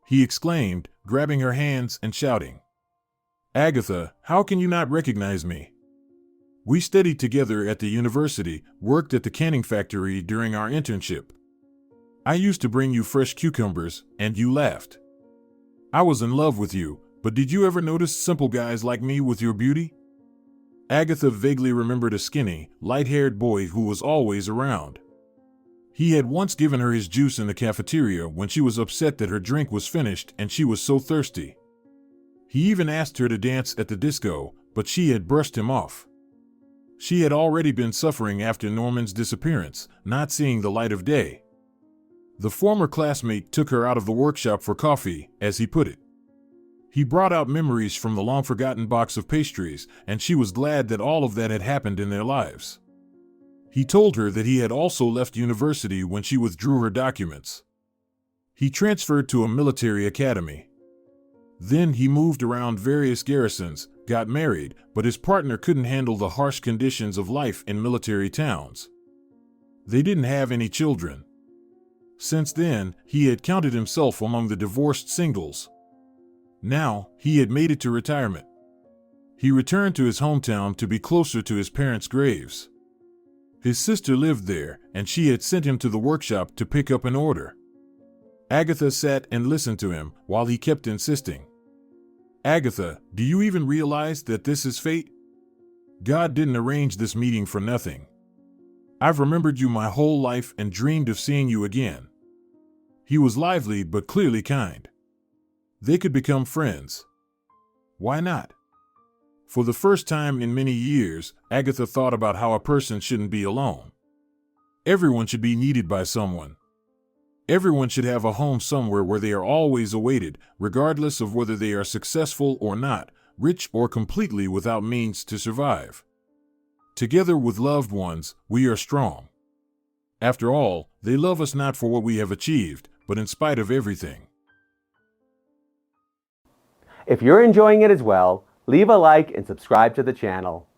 he exclaimed, grabbing her hands and shouting. "Agatha, how can you not recognize me? We studied together at the university, worked at the canning factory during our internship. I used to bring you fresh cucumbers, and you laughed. I was in love with you, but did you ever notice simple guys like me with your beauty?" Agatha vaguely remembered a skinny, light-haired boy who was always around. He had once given her his juice in the cafeteria when she was upset that her drink was finished and she was so thirsty. He even asked her to dance at the disco, but she had brushed him off. She had already been suffering after Norman's disappearance, not seeing the light of day. The former classmate took her out of the workshop for coffee, as he put it. He brought out memories from the long-forgotten box of pastries, and she was glad that all of that had happened in their lives. He told her that he had also left university when she withdrew her documents. He transferred to a military academy. Then he moved around various garrisons, got married, but his partner couldn't handle the harsh conditions of life in military towns. They didn't have any children. Since then, he had counted himself among the divorced singles. Now, he had made it to retirement. He returned to his hometown to be closer to his parents' graves. His sister lived there, and she had sent him to the workshop to pick up an order. Agatha sat and listened to him while he kept insisting. "Agatha, do you even realize that this is fate? God didn't arrange this meeting for nothing. I've remembered you my whole life and dreamed of seeing you again." He was lively but clearly kind. They could become friends. Why not? For the first time in many years, Agatha thought about how a person shouldn't be alone. Everyone should be needed by someone. Everyone should have a home somewhere where they are always awaited, regardless of whether they are successful or not, rich or completely without means to survive. Together with loved ones, we are strong. After all, they love us not for what we have achieved, but in spite of everything. If you're enjoying it as well, leave a like and subscribe to the channel.